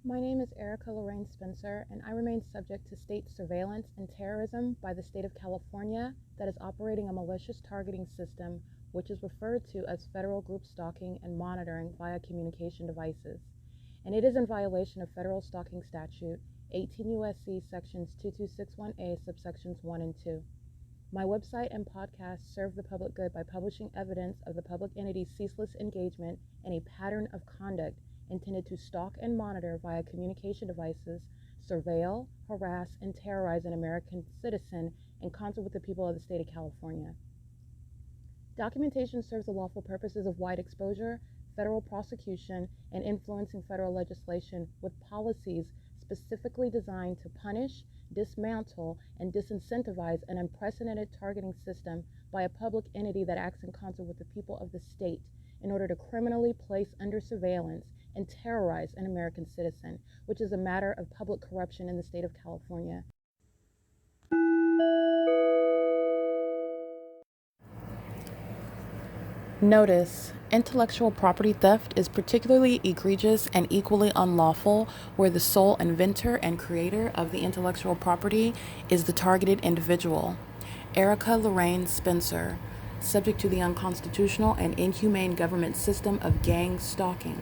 My name is Erica Lorraine Spencer, and I remain subject to state surveillance and terrorism by the state of California that is operating a malicious targeting system, which is referred to as federal group stalking and monitoring via communication devices. And it is in violation of federal stalking statute 18 U.S.C. sections 2261A subsections 1 and 2. My website and podcast serve the public good by publishing evidence of the public entity's ceaseless engagement in a pattern of conduct intended to stalk and monitor via communication devices, surveil, harass, and terrorize an American citizen in concert with the people of the state of California. Documentation serves the lawful purposes of wide exposure, federal prosecution, and influencing federal legislation with policies specifically designed to punish, dismantle, and disincentivize an unprecedented targeting system by a public entity that acts in concert with the people of the state in order to criminally place under surveillance and terrorize an American citizen, which is a matter of public corruption in the state of California. Notice: intellectual property theft is particularly egregious and equally unlawful where the sole inventor and creator of the intellectual property is the targeted individual. Erica Lorraine Spencer, subject to the unconstitutional and inhumane government system of gang stalking,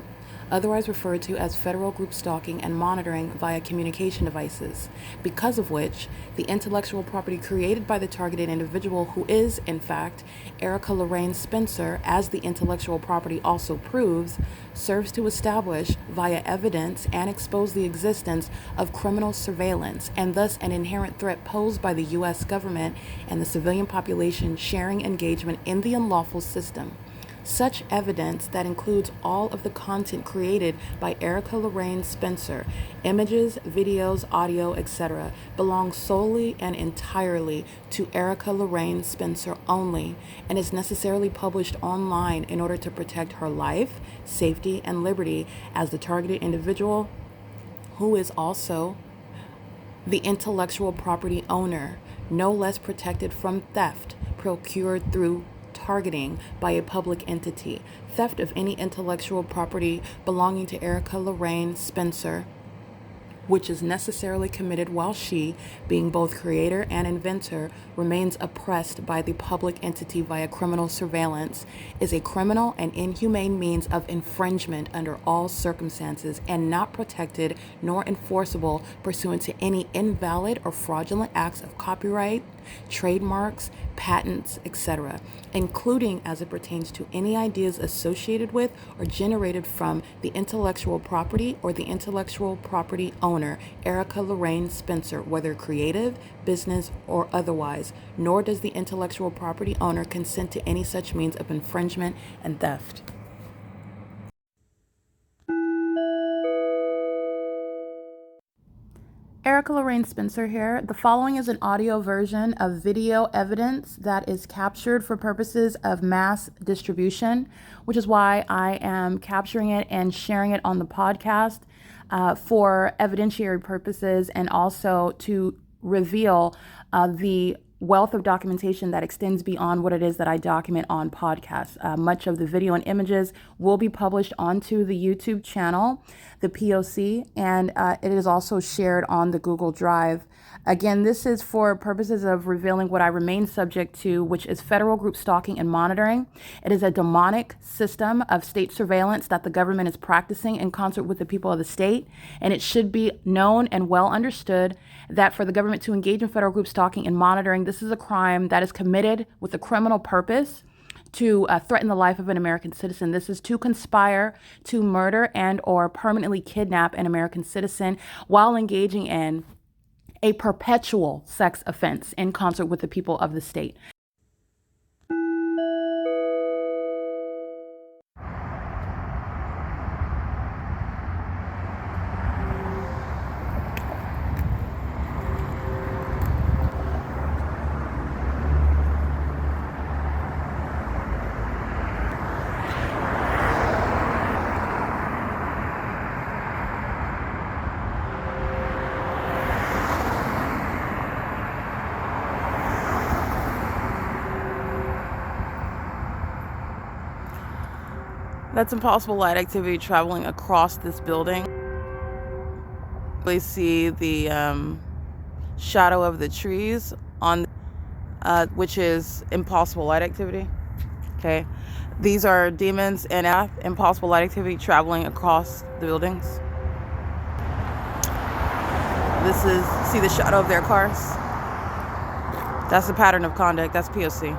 otherwise referred to as federal group stalking and monitoring via communication devices, because of which the intellectual property created by the targeted individual, who is, in fact, Erica Lorraine Spencer, as the intellectual property also proves, serves to establish via evidence and expose the existence of criminal surveillance and thus an inherent threat posed by the U.S. government and the civilian population sharing engagement in the unlawful system. Such evidence, that includes all of the content created by Erica Lorraine Spencer, images, videos, audio, etc., belongs solely and entirely to Erica Lorraine Spencer only, and is necessarily published online in order to protect her life, safety, and liberty as the targeted individual, who is also the intellectual property owner, no less protected from theft procured through targeting by a public entity. Theft of any intellectual property belonging to Erica Lorraine Spencer, which is necessarily committed while she, being both creator and inventor, remains oppressed by the public entity via criminal surveillance, is a criminal and inhumane means of infringement under all circumstances and not protected nor enforceable pursuant to any invalid or fraudulent acts of copyright, trademarks, patents, etc., including as it pertains to any ideas associated with or generated from the intellectual property or the intellectual property owner, Erica Lorraine Spencer, whether creative, business, or otherwise, nor does the intellectual property owner consent to any such means of infringement and theft. Erica Lorraine Spencer here. The following is an audio version of video evidence that is captured for purposes of mass distribution, which is why I am capturing it and sharing it on the podcast for evidentiary purposes, and also to reveal the wealth of documentation that extends beyond what it is that I document on podcasts. Much of the video and images will be published onto the YouTube channel, the POC, and it is also shared on the Google Drive. Again, this is for purposes of revealing what I remain subject to, which is federal group stalking and monitoring. It is a demonic system of state surveillance that the government is practicing in concert with the people of the state, and it should be known and well understood that for the government to engage in federal group stalking and monitoring, this is a crime that is committed with a criminal purpose to threaten the life of an American citizen. This is to conspire to murder and or permanently kidnap an American citizen while engaging in a perpetual sex offense in concert with the people of the state. That's impossible light activity traveling across this building. We see the shadow of the trees on, which is impossible light activity. Okay, these are demons and impossible light activity traveling across the buildings. This is, see the shadow of their cars? That's the pattern of conduct. That's POC.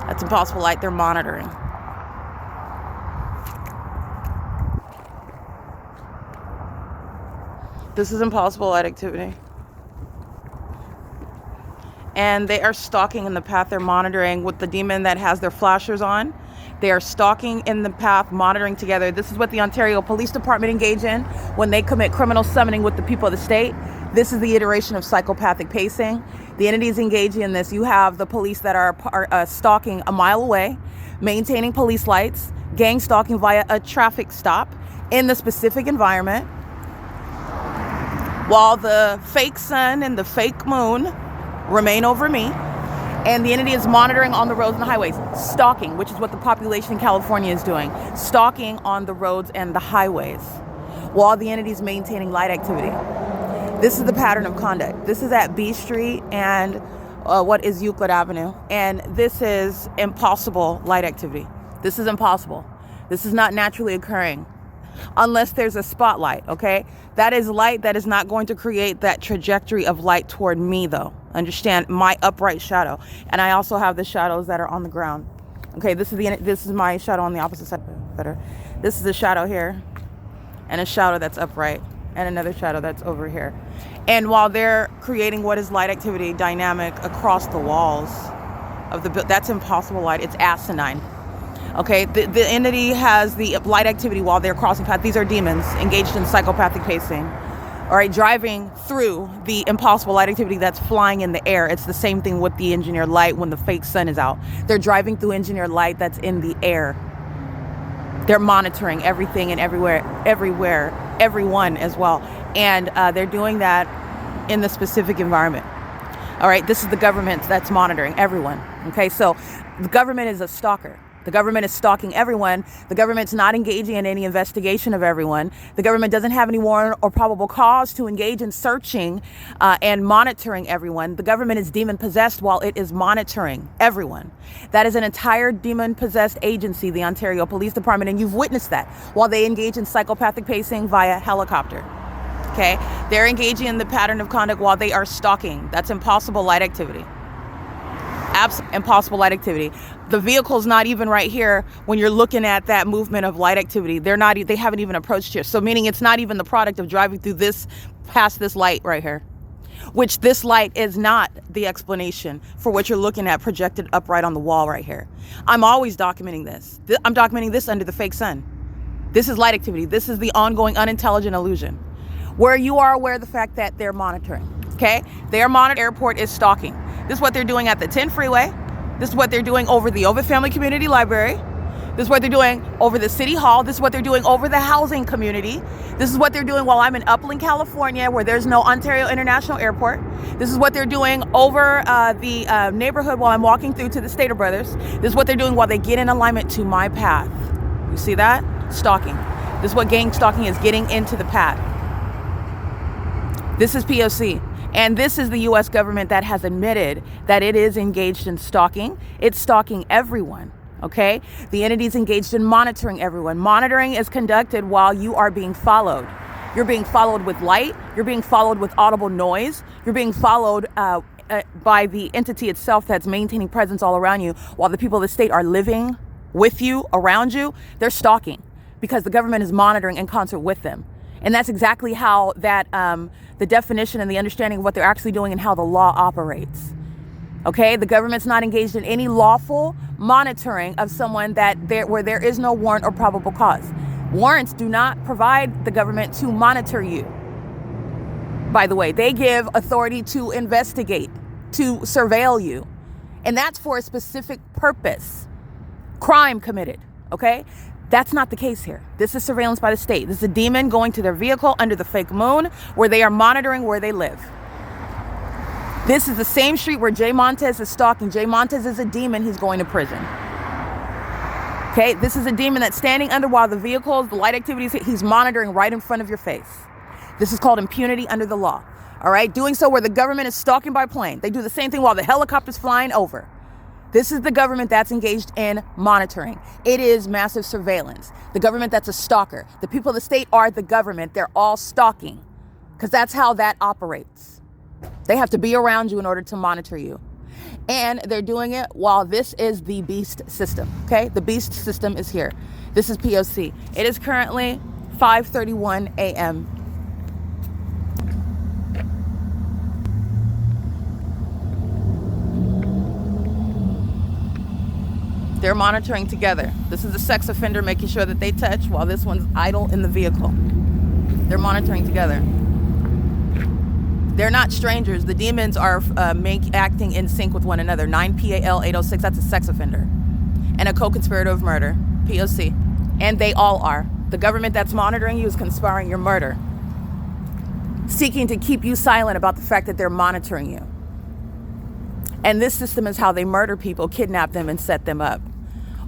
That's impossible light they're monitoring. This is impossible light activity. And they are stalking in the path they're monitoring with the demon that has their flashers on. They are stalking in the path, monitoring together. This is what the Ontario Police Department engage in when they commit criminal summoning with the people of the state. This is the iteration of psychopathic pacing. The entities engaging in this, you have the police that are stalking a mile away, maintaining police lights, gang stalking via a traffic stop in the specific environment, while the fake sun and the fake moon remain over me, and the entity is monitoring on the roads and the highways, stalking, which is what the population in California is doing, stalking on the roads and the highways, while the entity is maintaining light activity. This is the pattern of conduct. This is at B Street and what is Euclid Avenue, and this is impossible light activity. This is impossible. This is not naturally occurring unless there's a spotlight, okay? That is light that is not going to create that trajectory of light toward me, though. Understand, my upright shadow. And I also have the shadows that are on the ground. Okay, this is my shadow on the opposite side. Better. This is a shadow here, and a shadow that's upright, and another shadow that's over here. And while they're creating what is light activity dynamic across the walls of the building, that's impossible light. It's asinine. Okay, the entity has the light activity while they're crossing paths. These are demons engaged in psychopathic pacing. All right, driving through the impossible light activity that's flying in the air. It's the same thing with the engineered light when the fake sun is out. They're driving through engineered light that's in the air. They're monitoring everything and everywhere, everyone as well. And they're doing that in the specific environment. All right, this is the government that's monitoring everyone. Okay, so the government is a stalker. The government is stalking everyone. The government's not engaging in any investigation of everyone. The government doesn't have any warrant or probable cause to engage in searching and monitoring everyone. The government is demon-possessed while it is monitoring everyone. That is an entire demon-possessed agency, the Ontario Police Department, and you've witnessed that while they engage in psychopathic pacing via helicopter. Okay? They're engaging in the pattern of conduct while they are stalking. That's impossible light activity. Impossible light activity. The vehicle's not even right here when you're looking at that movement of light activity. They haven't even approached here. So meaning it's not even the product of driving through this, past this light right here, which this light is not the explanation for what you're looking at projected upright on the wall right here. I'm always documenting this. I'm documenting this under the fake sun. This is light activity. This is the ongoing unintelligent illusion where you are aware of the fact that they're monitoring. Okay? Their monitored airport is stalking. This is what they're doing at the 10 freeway. This is what they're doing over the Ovid Family Community Library. This is what they're doing over the City Hall. This is what they're doing over the housing community. This is what they're doing while I'm in Upland, California, where there's no Ontario International Airport. This is what they're doing over the neighborhood while I'm walking through to the Stater Brothers. This is what they're doing while they get in alignment to my path. You see that? Stalking. This is what gang stalking is, getting into the path. This is POC. And this is the U.S. government that has admitted that it is engaged in stalking. It's stalking everyone, okay? The entity is engaged in monitoring everyone. Monitoring is conducted while you are being followed. You're being followed with light. You're being followed with audible noise. You're being followed by the entity itself that's maintaining presence all around you while the people of the state are living with you, around you. They're stalking because the government is monitoring in concert with them. And that's exactly how that the definition and the understanding of what they're actually doing and how the law operates. Okay, the government's not engaged in any lawful monitoring of someone where there is no warrant or probable cause. Warrants do not provide the government to monitor you. By the way, they give authority to investigate, to surveil you. And that's for a specific purpose. Crime committed, okay? That's not the case here. This is surveillance by the state. This is a demon going to their vehicle under the fake moon where they are monitoring where they live. This is the same street where Jay Montez is stalking. Jay Montez is a demon. He's going to prison. Okay, this is a demon that's standing under while the vehicles, the light activities, he's monitoring right in front of your face. This is called impunity under the law. All right, doing so where the government is stalking by plane. They do the same thing while the helicopter's flying over. This is the government that's engaged in monitoring. It is massive surveillance. The government that's a stalker. The people of the state are the government. They're all stalking because that's how that operates. They have to be around you in order to monitor you. And they're doing it while this is the beast system, okay? The beast system is here. This is POC. It is currently 5:31 a.m. They're monitoring together. This is the sex offender making sure that they touch while this one's idle in the vehicle. They're monitoring together. They're not strangers. The demons are acting in sync with one another. 9 PAL 806, that's a sex offender. And a co-conspirator of murder, POC. And they all are. The government that's monitoring you is conspiring your murder. Seeking to keep you silent about the fact that they're monitoring you. And this system is how they murder people, kidnap them, and set them up,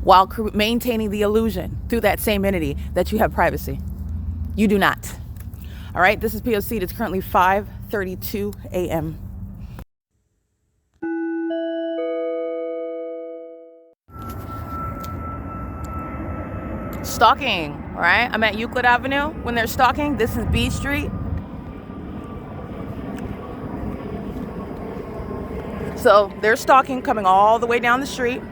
while maintaining the illusion through that same entity that you have privacy. You do not. All right, this is POC. It's currently 5:32 a.m. Stalking, right? I'm at Euclid Avenue when they're stalking. This is B Street. So they're stalking, coming all the way down the street,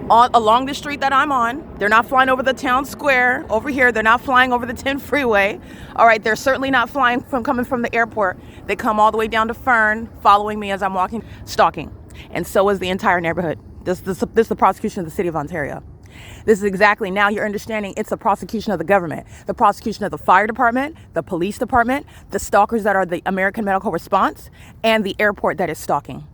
along the street that I'm on. They're not flying over the town square over here. They're not flying over the 10 freeway. All right, they're certainly not coming from the airport. They come all the way down to Fern, following me as I'm walking, stalking. And so is the entire neighborhood. This is the prosecution of the city of Ontario. This is exactly, now you're understanding, it's the prosecution of the government, the prosecution of the fire department, the police department, the stalkers that are the American Medical Response, and the airport that is stalking.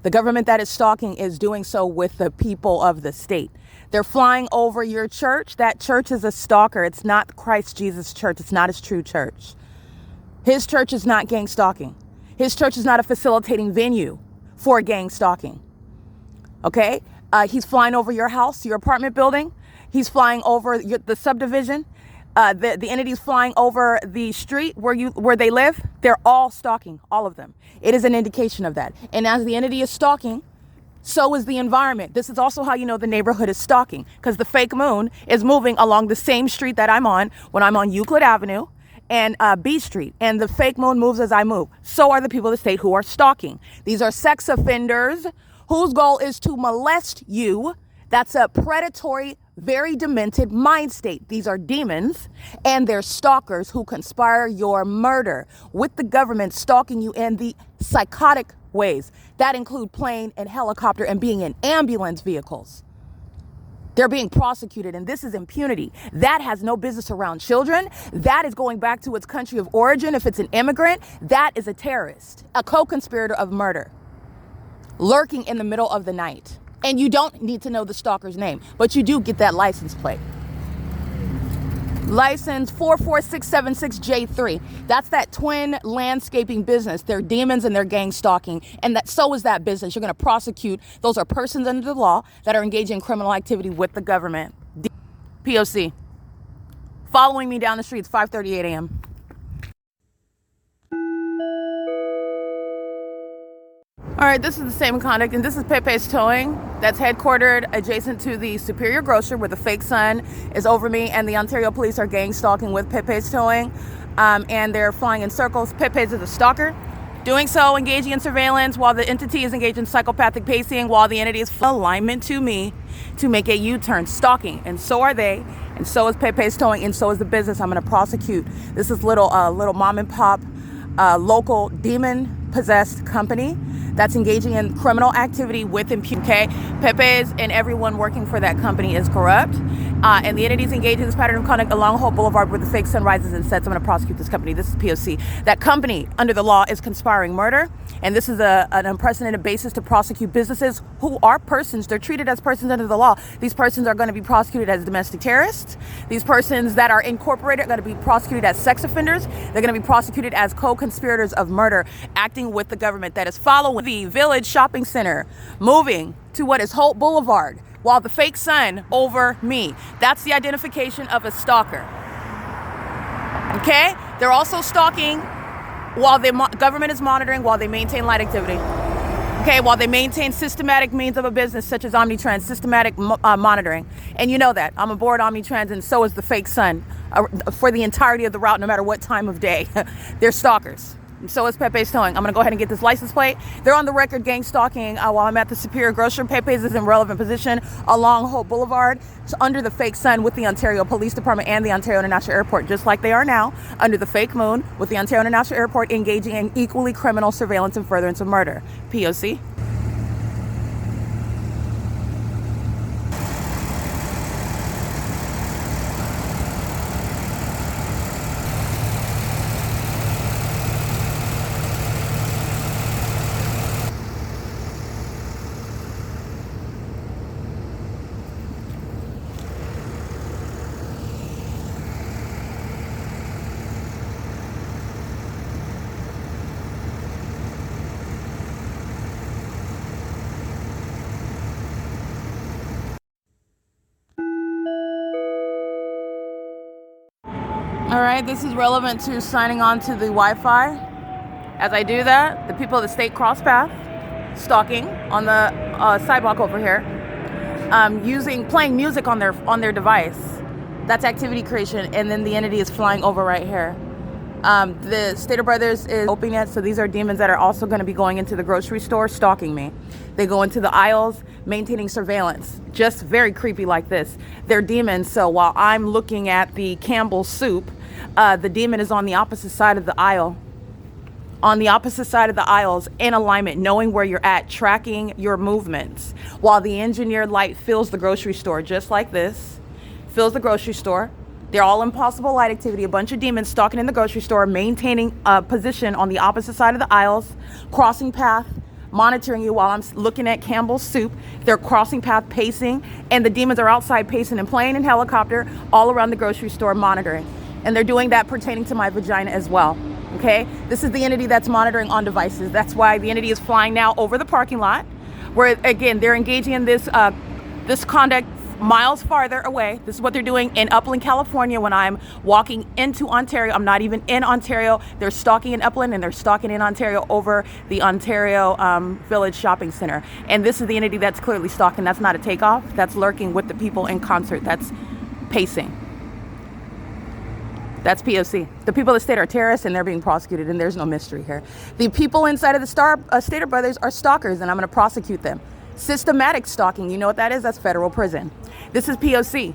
The government that is stalking is doing so with the people of the state. They're flying over your church. That church is a stalker. It's not Christ Jesus Church. It's not his true church. His church is not gang stalking. His church is not a facilitating venue for gang stalking. Okay? He's flying over your house, your apartment building. He's flying over the subdivision. The entities flying over the street where they live. They're all stalking, all of them. It is an indication of that. And as the entity is stalking, so is the environment. This is also how you know the neighborhood is stalking, because the fake moon is moving along the same street that I'm on when I'm on Euclid Avenue and B Street. And the fake moon moves as I move. So are the people of the state who are stalking. These are sex offenders whose goal is to molest you. That's a predatory, very demented mind state. These are demons, and they're stalkers who conspire your murder with the government stalking you in the psychotic ways that include plane and helicopter and being in ambulance vehicles. They're being prosecuted, and this is impunity. That has no business around children. That is going back to its country of origin. If it's an immigrant, that is a terrorist, a co-conspirator of murder, lurking in the middle of the night. And you don't need to know the stalker's name, but you do get that license plate. License 44676J3. That's that twin landscaping business. They're demons and they're gang stalking. And so is that business. You're going to prosecute. Those are persons under the law that are engaging in criminal activity with the government. POC. Following me down the streets, 5:38 a.m. All right, this is the same conduct, and this is Pepe's Towing that's headquartered adjacent to the Superior Grocer, where the fake sun is over me, and the Ontario police are gang stalking with Pepe's Towing, and they're flying in circles. Pepe's is a stalker, doing so, engaging in surveillance while the entity is engaged in psychopathic pacing, while the entity is alignment to me to make a U-turn, stalking, and so are they, and so is Pepe's Towing, and so is the business I'm going to prosecute. This is little mom and pop, local demon-possessed company that's engaging in criminal activity with impunity. Okay? Pepe's and everyone working for that company is corrupt. And the entities engaged in this pattern of conduct along Hope Boulevard where the fake sun rises and sets. I'm going to prosecute this company. This is POC. That company, under the law, is conspiring murder. And this is an unprecedented basis to prosecute businesses who are persons. They're treated as persons under the law. These persons are going to be prosecuted as domestic terrorists. These persons that are incorporated are going to be prosecuted as sex offenders. They're going to be prosecuted as co-conspirators of murder, acting with the government that is following the Village Shopping Center, moving to what is Hope Boulevard, while the fake sun over me. That's the identification of a stalker. Okay? They're also stalking while the government is monitoring, while they maintain light activity. Okay, while they maintain systematic means of a business such as Omnitrans, systematic monitoring. And you know that. I'm aboard Omnitrans, and so is the fake sun for the entirety of the route, no matter what time of day. They're stalkers. And so is Pepe's Towing. I'm going to go ahead and get this license plate. They're on the record gang stalking while I'm at the Superior Grocer. Pepe's is in relevant position along Hope Boulevard, under the fake sun with the Ontario Police Department and the Ontario International Airport, just like they are now under the fake moon with the Ontario International Airport, engaging in equally criminal surveillance and furtherance of murder. POC. All right, this is relevant to signing on to the Wi-Fi. As I do that, the people of the state cross path, stalking on the sidewalk over here, playing music on their device. That's activity creation, and then the entity is flying over right here. The Stater Brothers is opening it, so these are demons that are also going to be going into the grocery store, stalking me. They go into the aisles, maintaining surveillance, just very creepy like this. They're demons, so while I'm looking at the Campbell's soup, the demon is on the opposite side of the aisle. On the opposite side of the aisles, in alignment, knowing where you're at, tracking your movements, while the engineered light fills the grocery store, just like this, fills the grocery store. They're all impossible light activity, a bunch of demons stalking in the grocery store, maintaining a position on the opposite side of the aisles, crossing path, monitoring you while I'm looking at Campbell's soup. They're crossing path, pacing, and the demons are outside pacing and plane and helicopter all around the grocery store monitoring. And they're doing that pertaining to my vagina as well. Okay, this is the entity that's monitoring on devices. That's why the entity is flying now over the parking lot, where again they're engaging in this conduct miles farther away. This is what they're doing in Upland, California. When I'm walking into Ontario, I'm not even in Ontario. They're stalking in Upland and they're stalking in Ontario over the Ontario Village Shopping Center. And this is the entity that's clearly stalking. That's not a takeoff. That's lurking with the people in concert. That's pacing. That's POC. The people of the state are terrorists and they're being prosecuted, and there's no mystery here. The people inside of the Stater Brothers are stalkers, and I'm going to prosecute them. Systematic stalking, you know what that is? That's federal prison. This is POC.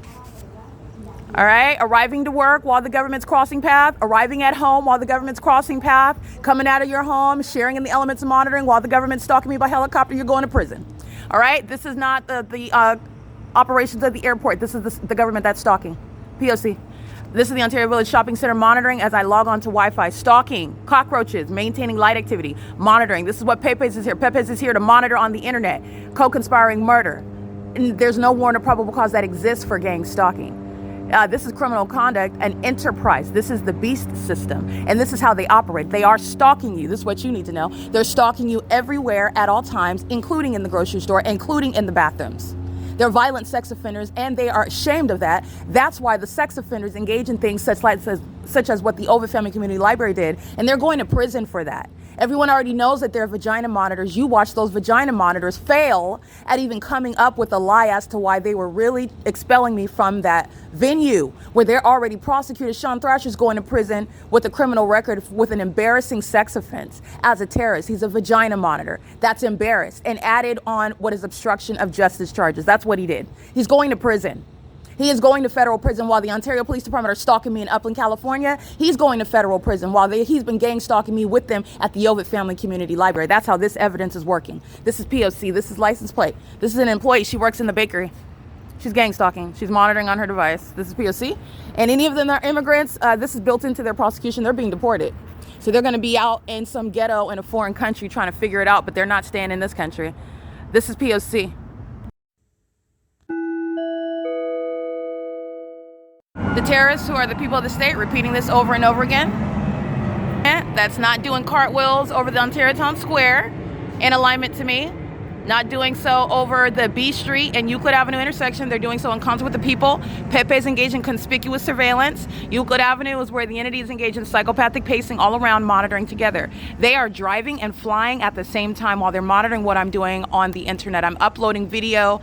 All right, arriving to work while the government's crossing path, arriving at home while the government's crossing path, coming out of your home, sharing in the elements of monitoring while the government's stalking me by helicopter, you're going to prison. All right, this is not the operations of the airport. This is the government that's stalking. POC. This is the Ontario Village Shopping Center monitoring as I log on to Wi-Fi. Stalking, cockroaches, maintaining light activity, monitoring. This is what Pepe's is here. Pepe's is here to monitor on the internet, co-conspiring murder. And there's no warrant or probable cause that exists for gang stalking. This is criminal conduct, an enterprise. This is the beast system, and this is how they operate. They are stalking you. This is what you need to know. They're stalking you everywhere at all times, including in the grocery store, including in the bathrooms. They're violent sex offenders, and they are ashamed of that. That's why the sex offenders engage in things such as what the Ovid Family Community Library did, and they're going to prison for that. Everyone already knows that they're vagina monitors. You watch those vagina monitors fail at even coming up with a lie as to why they were really expelling me from that venue where they're already prosecuted. Sean Thrasher's going to prison with a criminal record with an embarrassing sex offense as a terrorist. He's a vagina monitor. That's embarrassed and added on what is obstruction of justice charges. That's what he did. He's going to prison. He is going to federal prison while the Ontario Police Department are stalking me in Upland, California. He's going to federal prison while he's been gang stalking me with them at the Ovid Family Community Library. That's how this evidence is working. This is POC. This is license plate. This is an employee. She works in the bakery. She's gang stalking. She's monitoring on her device. This is POC. And any of them are immigrants. This is built into their prosecution. They're being deported. So they're going to be out in some ghetto in a foreign country trying to figure it out, but they're not staying in this country. This is POC. The terrorists, who are the people of the state, repeating this over and over again. That's not doing cartwheels over the Ontario Town Square in alignment to me. not doing so over the B Street and Euclid Avenue intersection. They're doing so in concert with the people. Pepe is engaged in conspicuous surveillance. Euclid Avenue is where the entity is engaged in psychopathic pacing all around, monitoring together. They are driving and flying at the same time while they're monitoring what I'm doing on the internet. I'm uploading video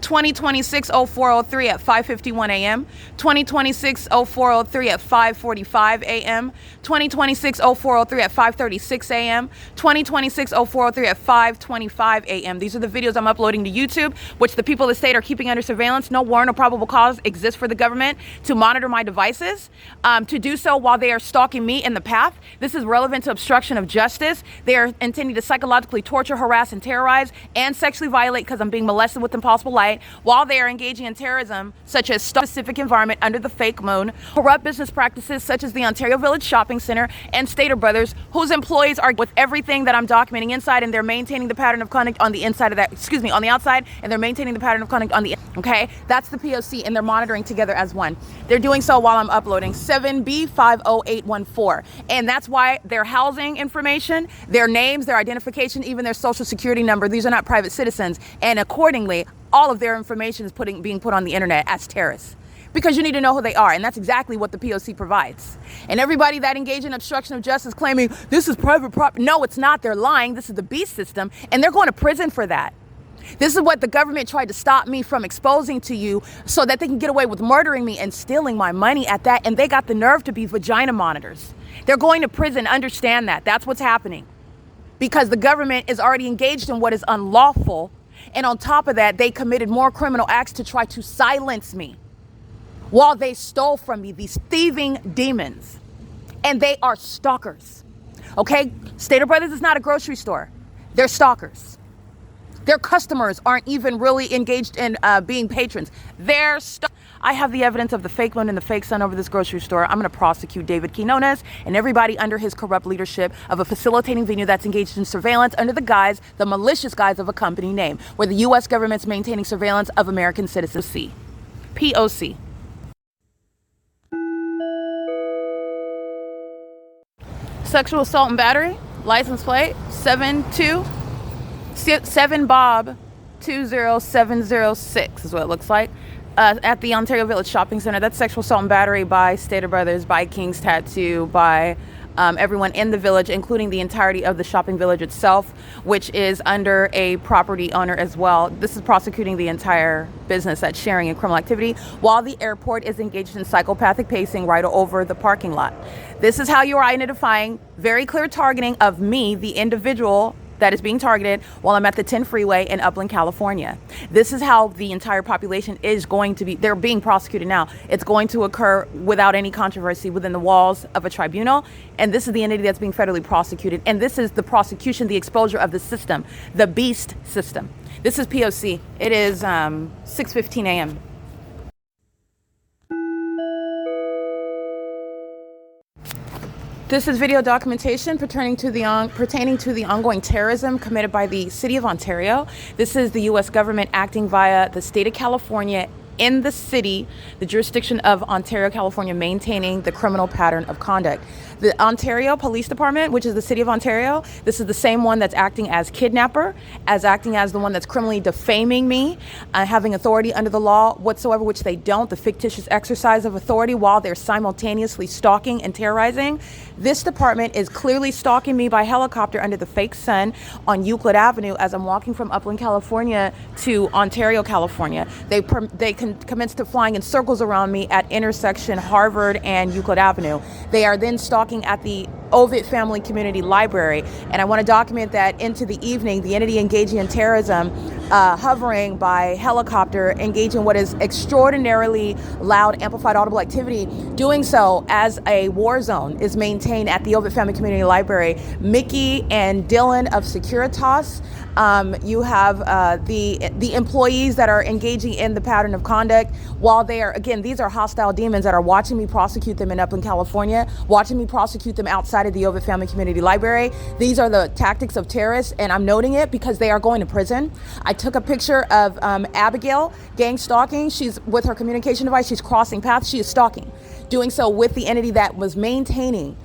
2026-0403 at 5:51 a.m., 2026-0403 at 5:45 a.m., 2026-0403 at 5:36 a.m., 2026-0403 at 5:25 a.m. These are the videos I'm uploading to YouTube, which the people of the state are keeping under surveillance. No warrant or probable cause exists for the government to monitor my devices, to do so while they are stalking me in the path. This is relevant to obstruction of justice. They are intending to psychologically torture, harass, and terrorize, and sexually violate because I'm being molested with impossible light, while they are engaging in terrorism, such as specific environment under the fake moon, corrupt business practices such as the Ontario Village Shopping Center and Stater Brothers, whose employees are with everything that I'm documenting inside, and they're maintaining the pattern of conduct on the inside of that, on the outside, and they're maintaining the pattern of conduct on the, okay? That's the POC, and they're monitoring together as one. They're doing so while I'm uploading 7B50814, and that's why their housing information, their names, their identification, even their social security number, these are not private citizens, and accordingly, all of their information is being put on the internet as terrorists, because you need to know who they are, and that's exactly what the POC provides. And everybody that engaged in obstruction of justice claiming this is private property, no, it's not. They're lying. This is the beast system, and they're going to prison for that. This is what the government tried to stop me from exposing to you so that they can get away with murdering me and stealing my money at that, and they got the nerve to be vagina monitors. They're going to prison. Understand that. That's what's happening, because the government is already engaged in what is unlawful. And on top of that, they committed more criminal acts to try to silence me while they stole from me, these thieving demons. And they are stalkers. Okay? Stater Brothers is not a grocery store. They're stalkers. Their customers aren't even really engaged in being patrons. They're I have the evidence of the fake moon and the fake sun over this grocery store. I'm going to prosecute David Quinones and everybody under his corrupt leadership of a facilitating venue that's engaged in surveillance under the guise, the malicious guise of a company name, where the U.S. government's maintaining surveillance of American citizens. POC. Sexual assault and battery, license plate 7Bob 20706 is what it looks like. At the Ontario Village Shopping Center. That's sexual assault and battery by Stater Brothers, by King's Tattoo, by everyone in the village, including the entirety of the shopping village itself, which is under a property owner as well. This is prosecuting the entire business that's sharing in criminal activity, while the airport is engaged in psychopathic pacing right over the parking lot. This is how you are identifying very clear targeting of me, the individual that is being targeted, while I'm at the 10 freeway in Upland, California. This is how the entire population is going to be, they're being prosecuted now. It's going to occur without any controversy within the walls of a tribunal. And this is the entity that's being federally prosecuted. And this is the prosecution, the exposure of the system, the beast system. This is POC. It is 6:15 a.m. This is video documentation pertaining to the ongoing terrorism committed by the City of Ontario. This is the U.S. government acting via the state of California in the city, the jurisdiction of Ontario, California, maintaining the criminal pattern of conduct. The Ontario Police Department, which is the City of Ontario, this is the same one that's acting as kidnapper, as acting as the one that's criminally defaming me, having authority under the law whatsoever, which they don't, the fictitious exercise of authority while they're simultaneously stalking and terrorizing. This department is clearly stalking me by helicopter under the fake sun on Euclid Avenue as I'm walking from Upland, California to Ontario, California. They commence to flying in circles around me at intersection Harvard and Euclid Avenue. They are then stalking at the Ovid Family Community Library, and I want to document that into the evening, the entity engaging in terrorism, hovering by helicopter, engaging what is extraordinarily loud, amplified, audible activity, doing so as a war zone is maintained at the Ovid Family Community Library. Mickey and Dylan of Securitas. You have the employees that are engaging in the pattern of conduct while they are, again, these are hostile demons that are watching me prosecute them in Upland, California, watching me prosecute them outside of the Ovid Family Community Library. These are the tactics of terrorists, and I'm noting it because they are going to prison. I took a picture of Abigail gang stalking. She's with her communication device. She's crossing paths. She is stalking, doing so with the entity that was maintaining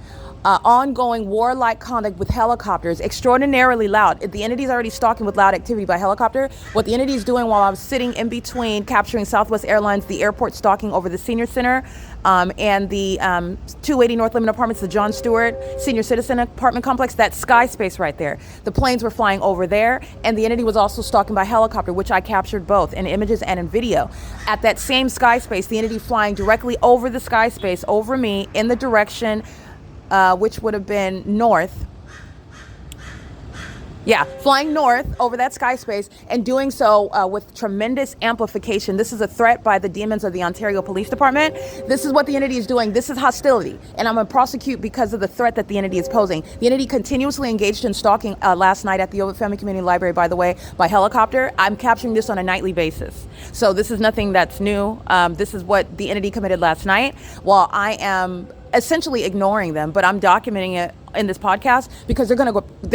ongoing warlike conduct with helicopters, extraordinarily loud. The entity is already stalking with loud activity by helicopter. What the entity is doing while I was sitting in between capturing Southwest Airlines, the airport stalking over the senior center, and the 280 North Lemon Apartments, the John Stewart Senior Citizen Apartment Complex, that sky space right there. The planes were flying over there, and the entity was also stalking by helicopter, which I captured both in images and in video. At that same sky space, the entity flying directly over the sky space, over me, in the direction which would have been north. Yeah, flying north over that sky space and doing so with tremendous amplification. This is a threat by the demons of the Ontario Police Department. This is what the entity is doing. This is hostility. And I'm going to prosecute because of the threat that the entity is posing. The entity continuously engaged in stalking last night at the Ovitt Family Community Library, by the way, by helicopter. I'm capturing this on a nightly basis. So this is nothing that's new. This is what the entity committed last night while I am essentially ignoring them, but I'm documenting it in this podcast because they're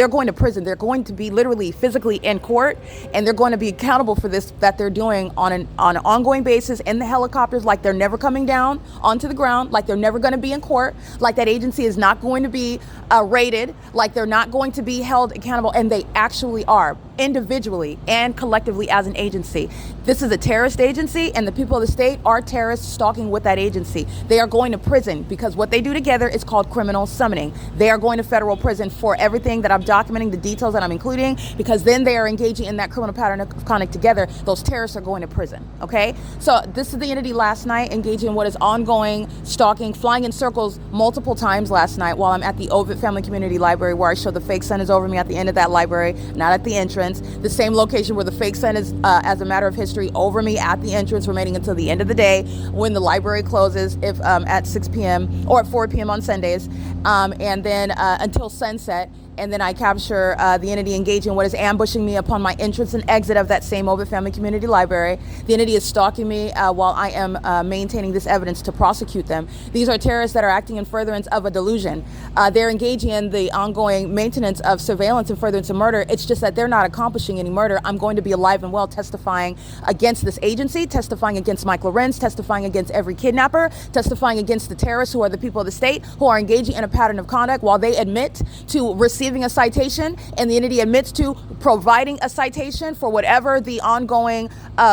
going to prison. They're going to be literally physically in court, and they're going to be accountable for this that they're doing on an ongoing basis in the helicopters, like they're never coming down onto the ground, like they're never going to be in court, like that agency is not going to be raided, like they're not going to be held accountable, and they actually are, individually and collectively as an agency. This is a terrorist agency, and the people of the state are terrorists stalking with that agency. They are going to prison because what they do together is called criminal summoning. They are going to federal prison for everything that I'm documenting, the details that I'm including, because then they are engaging in that criminal pattern of conduct together. Those terrorists are going to prison, okay? So this is the entity last night engaging in what is ongoing stalking, flying in circles multiple times last night while I'm at the Ovitt Family Community Library, where I show the fake sun is over me at the end of that library, not at the entrance. The same location where the fake sun is, as a matter of history, over me at the entrance, remaining until the end of the day when the library closes, if at 6 p.m. or at 4 p.m. on Sundays, and then until sunset. And then I capture the entity engaging what is ambushing me upon my entrance and exit of that same Ovitt Family Community Library. The entity is stalking me while I am maintaining this evidence to prosecute them. These are terrorists that are acting in furtherance of a delusion. They're engaging in the ongoing maintenance of surveillance and furtherance of murder. It's just that they're not accomplishing any murder. I'm going to be alive and well testifying against this agency, testifying against Mike Lorenz, testifying against every kidnapper, testifying against the terrorists who are the people of the state, who are engaging in a pattern of conduct while they admit to receiving a citation, and the entity admits to providing a citation for whatever the ongoing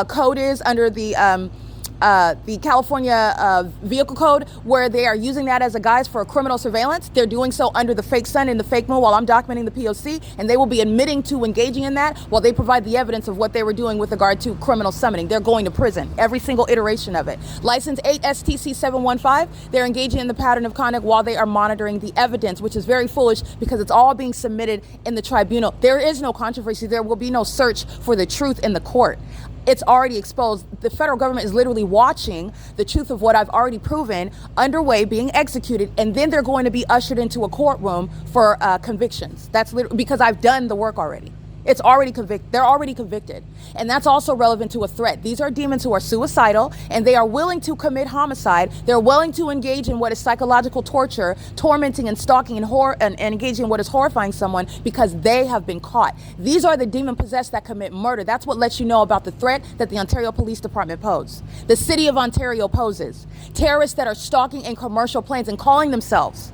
code is under the California vehicle code, where they are using that as a guise for criminal surveillance. They're doing so under the fake sun and the fake moon while I'm documenting the POC, and they will be admitting to engaging in that while they provide the evidence of what they were doing with regard to criminal summoning. They're going to prison, every single iteration of it. License 8 STC 715, they're engaging in the pattern of conduct while they are monitoring the evidence, which is very foolish because it's all being submitted in the tribunal. There is no controversy. There will be no search for the truth in the court. It's already exposed. The federal government is literally watching the truth of what I've already proven underway being executed, and then they're going to be ushered into a courtroom for convictions. That's literally because I've done the work already. It's already convicted. They're already convicted. And that's also relevant to a threat. These are demons who are suicidal, and they are willing to commit homicide. They're willing to engage in what is psychological torture, tormenting and stalking and engaging in what is horrifying someone because they have been caught. These are the demon possessed that commit murder. That's what lets you know about the threat that the Ontario Police Department poses. The city of Ontario poses. Terrorists that are stalking in commercial planes and calling themselves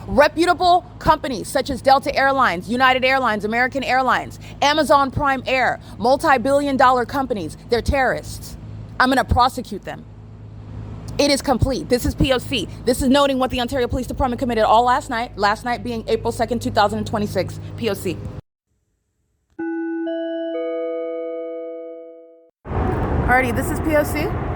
reputable companies such as Delta Airlines, United Airlines, American Airlines, Amazon Prime Air, multi-billion-dollar companies. They're terrorists. I'm going to prosecute them. It is complete. This is POC. This is noting what the Ontario Police Department committed all last night being April 2nd, 2026, POC. Alrighty, this is POC.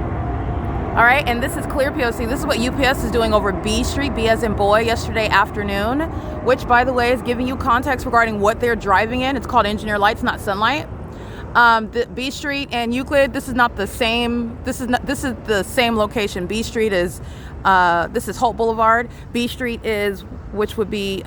All right, and this is clear POC. This is what UPS is doing over B Street, B as in boy, yesterday afternoon, which, by the way, is giving you context regarding what they're driving in. It's called Engineer Lights, not Sunlight. The B Street and Euclid, this is not the same. This is the same location. B Street is, this is Holt Boulevard. B Street is, which would be,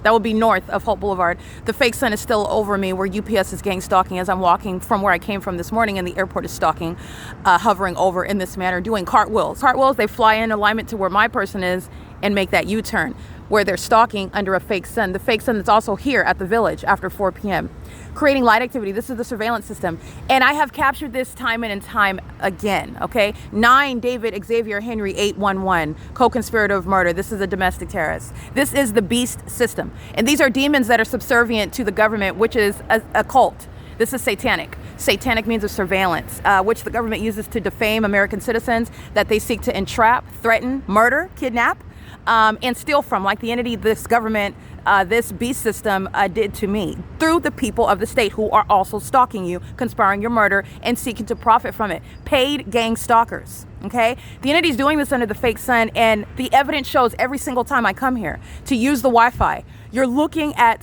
that would be north of Holt Boulevard. The fake sun is still over me where UPS is gang stalking as I'm walking from where I came from this morning, and the airport is stalking, hovering over in this manner, doing cartwheels. Cartwheels, they fly in alignment to where my person is and make that U-turn. where they're stalking under a fake sun. The fake sun that's also here at the village after 4 p.m. creating light activity. This is the surveillance system. And I have captured this time and time again, okay? 9 David Xavier Henry 811, co-conspirator of murder. This is a domestic terrorist. This is the beast system. And these are demons that are subservient to the government, which is a cult. This is satanic. Satanic means of surveillance, which the government uses to defame American citizens that they seek to entrap, threaten, murder, kidnap, and steal from, like the entity this government, this beast system did to me, through the people of the state who are also stalking you, conspiring your murder, and seeking to profit from it. Paid gang stalkers, okay? The entity's doing this under the fake sun, and the evidence shows every single time I come here to use the Wi-Fi. You're looking at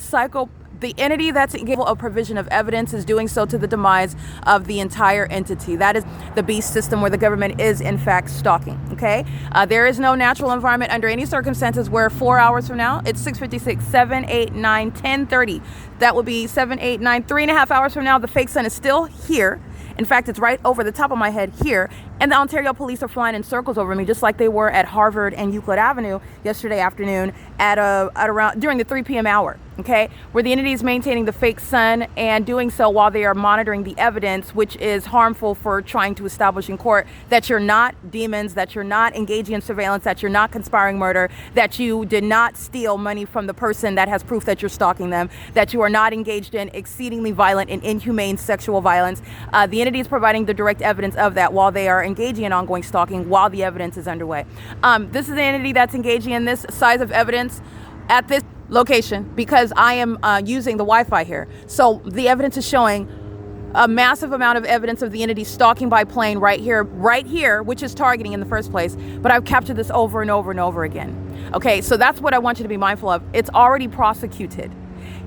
the entity that's capable of provision of evidence is doing so to the demise of the entire entity. That is the beast system where the government is in fact stalking, okay? There is no natural environment under any circumstances where 4 hours from now, it's 6:56, 7, 8, 9, 10:30. That would be 7, 8, 9, 3.5 hours from now, the fake sun is still here. In fact, it's right over the top of my head here. And the Ontario police are flying in circles over me, just like they were at Harvard and Euclid Avenue yesterday afternoon at around during the 3 p.m. hour, okay? Where the entity is maintaining the fake sun and doing so while they are monitoring the evidence, which is harmful for trying to establish in court that you're not demons, that you're not engaging in surveillance, that you're not conspiring murder, that you did not steal money from the person that has proof that you're stalking them, that you are not engaged in exceedingly violent and inhumane sexual violence. The entity is providing the direct evidence of that while they are engaging in ongoing stalking while the evidence is underway. This is an entity that's engaging in this size of evidence at this location because I am using the Wi-Fi here. So the evidence is showing a massive amount of evidence of the entity stalking by plane right here, which is targeting in the first place. But I've captured this over and over and over again. Okay, so that's what I want you to be mindful of. It's already prosecuted.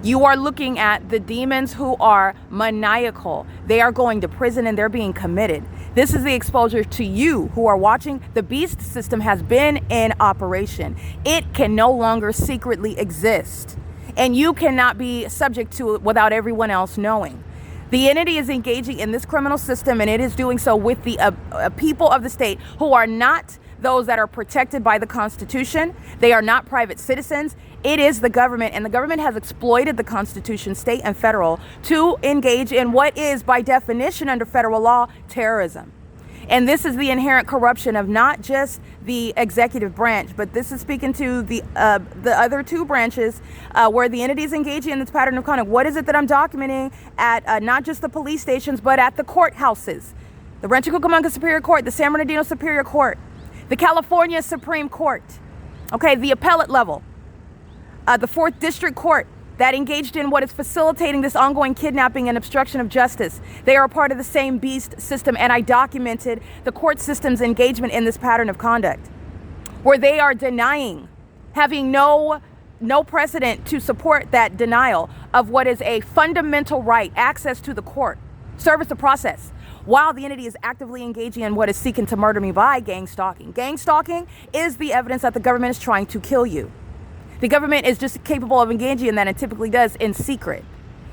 You are looking at the demons who are maniacal. They are going to prison and they're being committed. This is the exposure to you who are watching. The beast system has been in operation. It can no longer secretly exist. And you cannot be subject to it without everyone else knowing. The entity is engaging in this criminal system, and it is doing so with the people of the state who are not those that are protected by the Constitution. They are not private citizens. It is the government, and the government has exploited the Constitution, state and federal, to engage in what is, by definition under federal law, terrorism. And this is the inherent corruption of not just the executive branch, but this is speaking to the other two branches where the entity is engaging in this pattern of conduct. What is it that I'm documenting at not just the police stations, but at the courthouses? The Rancho Cucamonga Superior Court, the San Bernardino Superior Court, the California Supreme Court, okay, the appellate level, the 4th District Court that engaged in what is facilitating this ongoing kidnapping and obstruction of justice. They are a part of the same beast system, and I documented the court system's engagement in this pattern of conduct, where they are denying, having no precedent to support that denial of what is a fundamental right, access to the court, service of process, while the entity is actively engaging in what is seeking to murder me by gang stalking. Gang stalking is the evidence that the government is trying to kill you. The government is just capable of engaging in that and typically does in secret.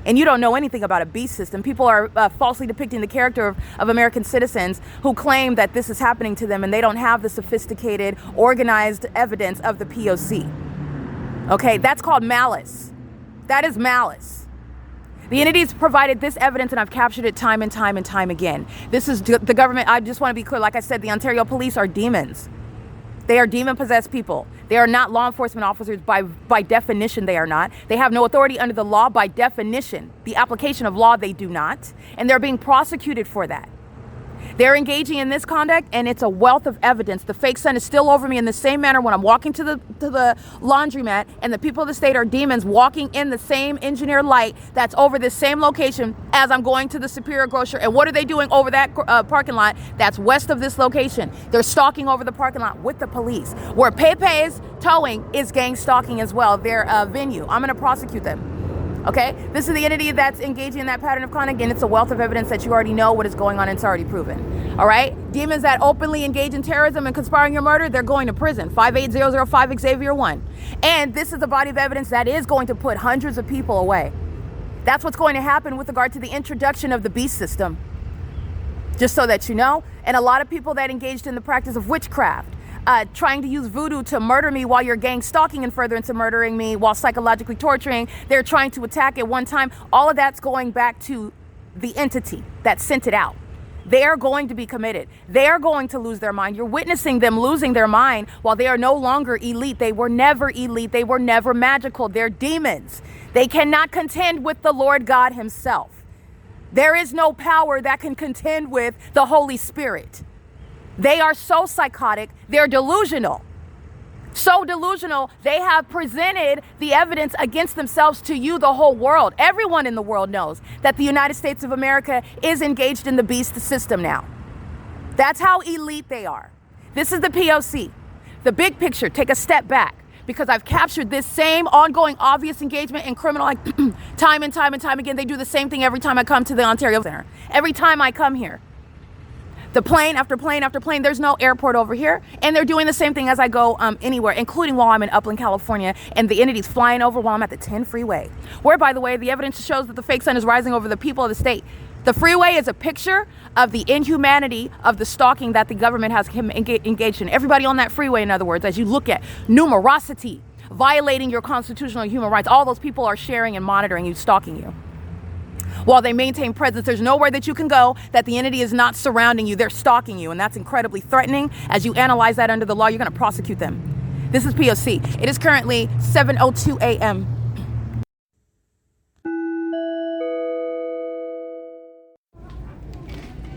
And you don't know anything about a beast system. People are falsely depicting the character of American citizens who claim that this is happening to them, and they don't have the sophisticated, organized evidence of the POC. Okay, that's called malice. That is malice. The entities provided this evidence, and I've captured it time and time and time again. This is the government. I just want to be clear. Like I said, the Ontario police are demons. They are demon-possessed people. They are not law enforcement officers by definition. They are not. They have no authority under the law by definition. The application of law, they do not. And they're being prosecuted for that. They're engaging in this conduct, and it's a wealth of evidence. The fake sun is still over me in the same manner when I'm walking to the laundromat, and the people of the state are demons walking in the same engineered light that's over this same location as I'm going to the Superior Grocer. And what are they doing over that parking lot that's west of this location? They're stalking over the parking lot with the police. Where Pepe's Towing is gang stalking as well, their venue. I'm going to prosecute them. Okay, this is the entity that's engaging in that pattern of conduct, and it's a wealth of evidence that you already know what is going on and it's already proven. All right, demons that openly engage in terrorism and conspiring your murder, they're going to prison. 58005 Xavier 1. And this is a body of evidence that is going to put hundreds of people away. That's what's going to happen with regard to the introduction of the beast system. Just so that you know. And a lot of people that engaged in the practice of witchcraft, trying to use voodoo to murder me while you're gang stalking and furtherance of murdering me while psychologically torturing. They're trying to attack at one time. All of that's going back to the entity that sent it out. They are going to be committed. They are going to lose their mind. You're witnessing them losing their mind while they are no longer elite. They were never elite. They were never magical. They're demons. They cannot contend with the Lord God himself. There is no power that can contend with the Holy Spirit. They are so psychotic. They're delusional. So delusional, they have presented the evidence against themselves to you, the whole world. Everyone in the world knows that the United States of America is engaged in the beast system now. That's how elite they are. This is the POC. The big picture, take a step back, because I've captured this same ongoing obvious engagement in criminal time and time and time again. They do the same thing every time I come to the Ontario Center. Every time I come here. The plane after plane after plane, there's no airport over here. And they're doing the same thing as I go anywhere, including while I'm in Upland, California, and the entity's flying over while I'm at the 10 freeway. Where, by the way, the evidence shows that the fake sun is rising over the people of the state. The freeway is a picture of the inhumanity of the stalking that the government has engaged in. Everybody on that freeway, in other words, as you look at numerosity, violating your constitutional and human rights, all those people are sharing and monitoring you, stalking you. While they maintain presence, there's nowhere that you can go that the entity is not surrounding you. They're stalking you, and that's incredibly threatening. As you analyze that under the law, you're going to prosecute them. This is POC. It is currently 7:02 a.m.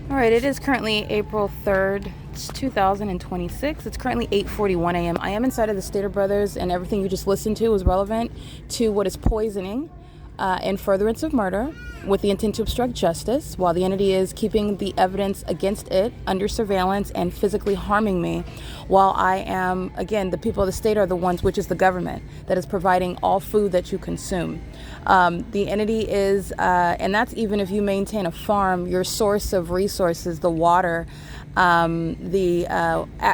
All right, it is currently April 3rd, 2026. It's currently 8:41 a.m. I am inside of the Stater Brothers, and everything you just listened to was relevant to what is poisoning and furtherance of murder with the intent to obstruct justice, while the entity is keeping the evidence against it under surveillance and physically harming me, while I am, again, the people of the state are the ones, which is the government, that is providing all food that you consume. The entity is, and that's even if you maintain a farm, your source of resources, the water,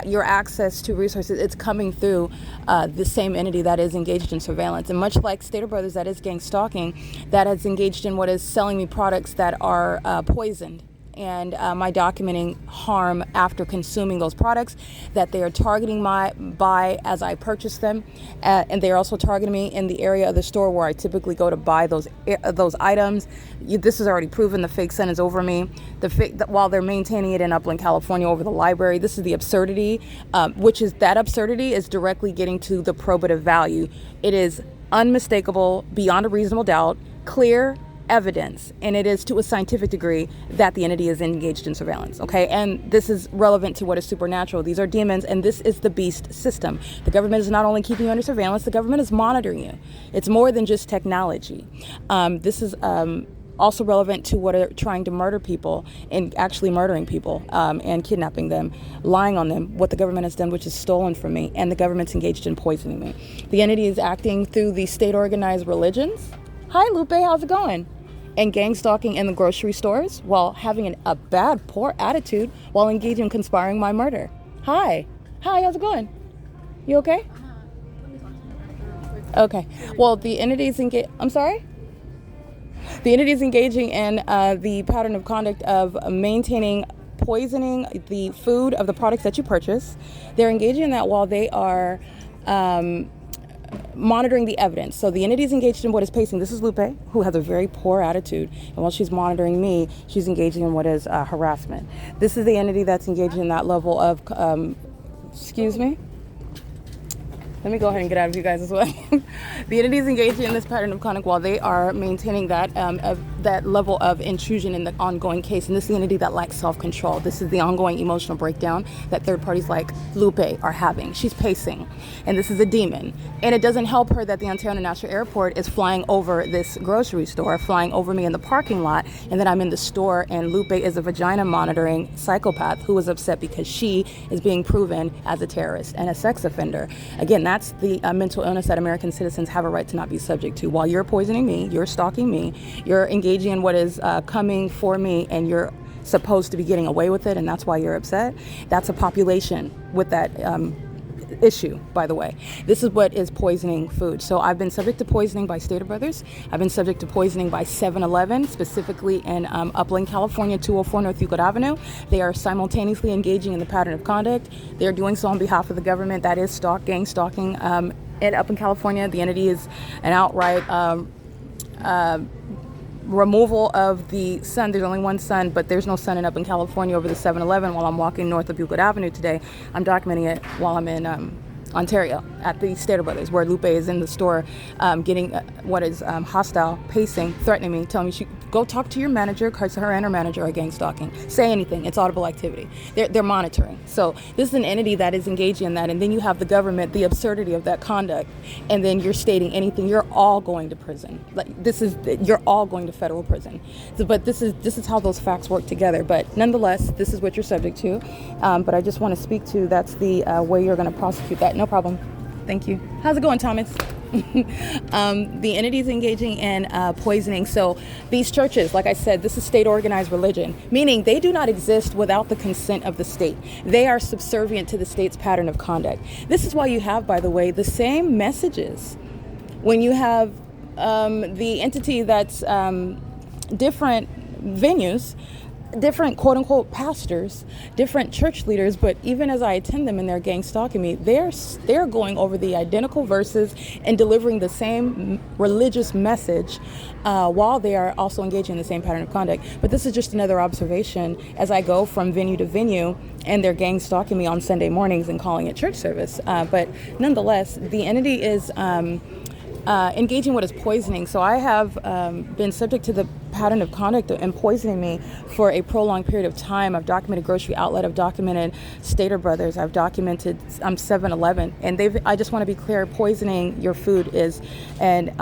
your access to resources, it's coming through the same entity that is engaged in surveillance. And much like Stater Brothers, that is gang stalking, that has engaged in what is selling me products that are poisoned. And my documenting harm after consuming those products, that they are targeting by as I purchase them, and they are also targeting me in the area of the store where I typically go to buy those items. This is already proven. The fake sun is over me. While they're maintaining it in Upland, California, over the library. This is the absurdity, that absurdity is directly getting to the probative value. It is unmistakable, beyond a reasonable doubt, clear evidence, and it is to a scientific degree that the entity is engaged in surveillance. Okay, and this is relevant to what is supernatural. These are demons, and this is the beast system. The government is not only keeping you under surveillance, the government is monitoring you. It's more than just technology. This is also relevant to what are trying to murder people and actually murdering people and kidnapping them, lying on them, what the government has done, which is stolen from me, and the government's engaged in poisoning me. The entity is acting through the state organized religions. Hi, Lupe, how's it going? And gang stalking in the grocery stores while having a bad, poor attitude while engaging in conspiring my murder. Hi, how's it going? You okay? Okay. Well, the entity's I'm sorry? The entity is engaging in the pattern of conduct of maintaining, poisoning the food of the products that you purchase. They're engaging in that while they are monitoring the evidence. So the entity is engaged in what is pacing. This is Lupe, who has a very poor attitude. And while she's monitoring me, she's engaging in what is harassment. This is the entity that's engaged in that level of, excuse me? Let me go ahead and get out of you guys as well. The entity is engaging in this pattern of conduct while they are maintaining that that level of intrusion in the ongoing case. And this is the entity that lacks self-control. This is the ongoing emotional breakdown that third parties like Lupe are having. She's pacing, and this is a demon. And it doesn't help her that the Ontario International Airport is flying over this grocery store, flying over me in the parking lot, and then I'm in the store, and Lupe is a vagina monitoring psychopath who is upset because she is being proven as a terrorist and a sex offender. Again, that's the mental illness that American citizens have a right to not be subject to. While you're poisoning me, you're stalking me, you're engaging in what is coming for me, and you're supposed to be getting away with it, and that's why you're upset. That's a population with that issue, by the way. This is what is poisoning food. So I've been subject to poisoning by Stater Brothers. I've been subject to poisoning by 7-Eleven, specifically in Upland, California, 204 North Euclid Avenue. They are simultaneously engaging in the pattern of conduct. They're doing so on behalf of the government. That is gang stalking. In Upland, California, the entity is an outright removal of the sun. There's only one sun, but there's no sun up in California over the 7-Eleven. While I'm walking north of Euclid Avenue today, I'm documenting it while I'm in Ontario at the Stater Brothers, where Lupe is in the store getting what is hostile, pacing, threatening me, telling me she go talk to your manager because her and her manager are gang stalking. Say anything. It's audible activity. They're monitoring. So this is an entity that is engaging in that. And then you have the government, the absurdity of that conduct. And then you're stating anything. You're all going to prison. You're all going to federal prison. So, but this is how those facts work together. But nonetheless, this is what you're subject to. But I just want to speak to that's the way you're going to prosecute that. No problem. Thank you. How's it going, Thomas? The entity is engaging in poisoning. So these churches, like I said, this is state organized religion, meaning they do not exist without the consent of the state. They are subservient to the state's pattern of conduct. This is why you have, by the way, the same messages when you have the entity that's different venues, different quote unquote pastors, different church leaders, but even as I attend them and they're gang stalking me, they're going over the identical verses and delivering the same religious message while they are also engaging in the same pattern of conduct. But this is just another observation as I go from venue to venue and they're gang stalking me on Sunday mornings and calling it church service. But nonetheless, the entity is engaging what is poisoning. So I have been subject to the pattern of conduct and poisoning me for a prolonged period of time. I've documented Grocery Outlet, I've documented Stater Brothers, I've documented 7-Eleven, and I just want to be clear, poisoning your food is an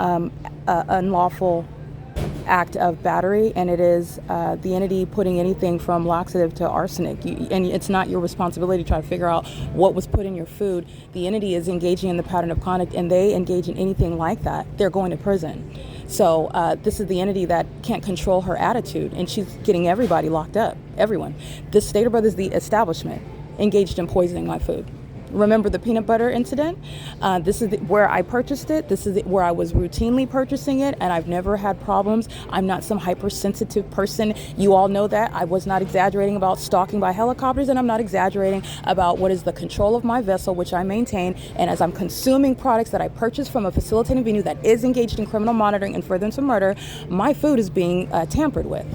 unlawful act of battery, and it is the entity putting anything from laxative to arsenic. And it's not your responsibility to try to figure out what was put in your food. The entity is engaging in the pattern of conduct, and they engage in anything like that, they're going to prison. So this is the entity that can't control her attitude, and she's getting everybody locked up, everyone. This Stater Brothers, the establishment, engaged in poisoning my food. Remember the peanut butter incident? This is where I purchased it. This is where I was routinely purchasing it, and I've never had problems. I'm not some hypersensitive person. You all know that. I was not exaggerating about stalking by helicopters, and I'm not exaggerating about what is the control of my vessel, which I maintain. And as I'm consuming products that I purchase from a facilitating venue that is engaged in criminal monitoring and furtherance of murder, my food is being tampered with.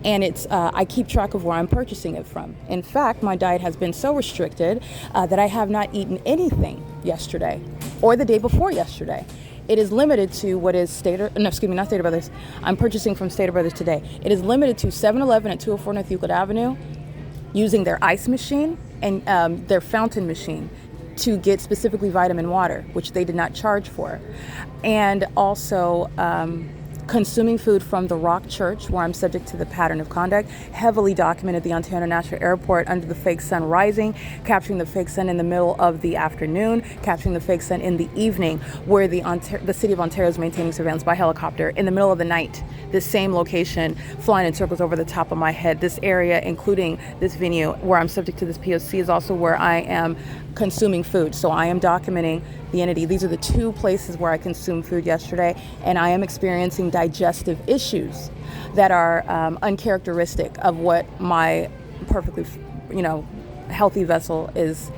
And I keep track of where I'm purchasing it from. In fact, my diet has been so restricted that I have not eaten anything yesterday or the day before yesterday. It is limited to what is not Stater Brothers. I'm purchasing from Stater Brothers today. It is limited to 7-Eleven at 204 North Euclid Avenue, using their ice machine and their fountain machine to get specifically vitamin water, which they did not charge for. And also consuming food from the Rock Church, where I'm subject to the pattern of conduct, heavily documented the Ontario International Airport under the fake sun rising, capturing the fake sun in the middle of the afternoon, capturing the fake sun in the evening, where the city of Ontario is maintaining surveillance by helicopter in the middle of the night. This same location flying in circles over the top of my head. This area, including this venue where I'm subject to this POC, is also where I am consuming food. So I am documenting the entity. These are the two places where I consumed food yesterday, and I am experiencing digestive issues that are uncharacteristic of what my perfectly, healthy vessel is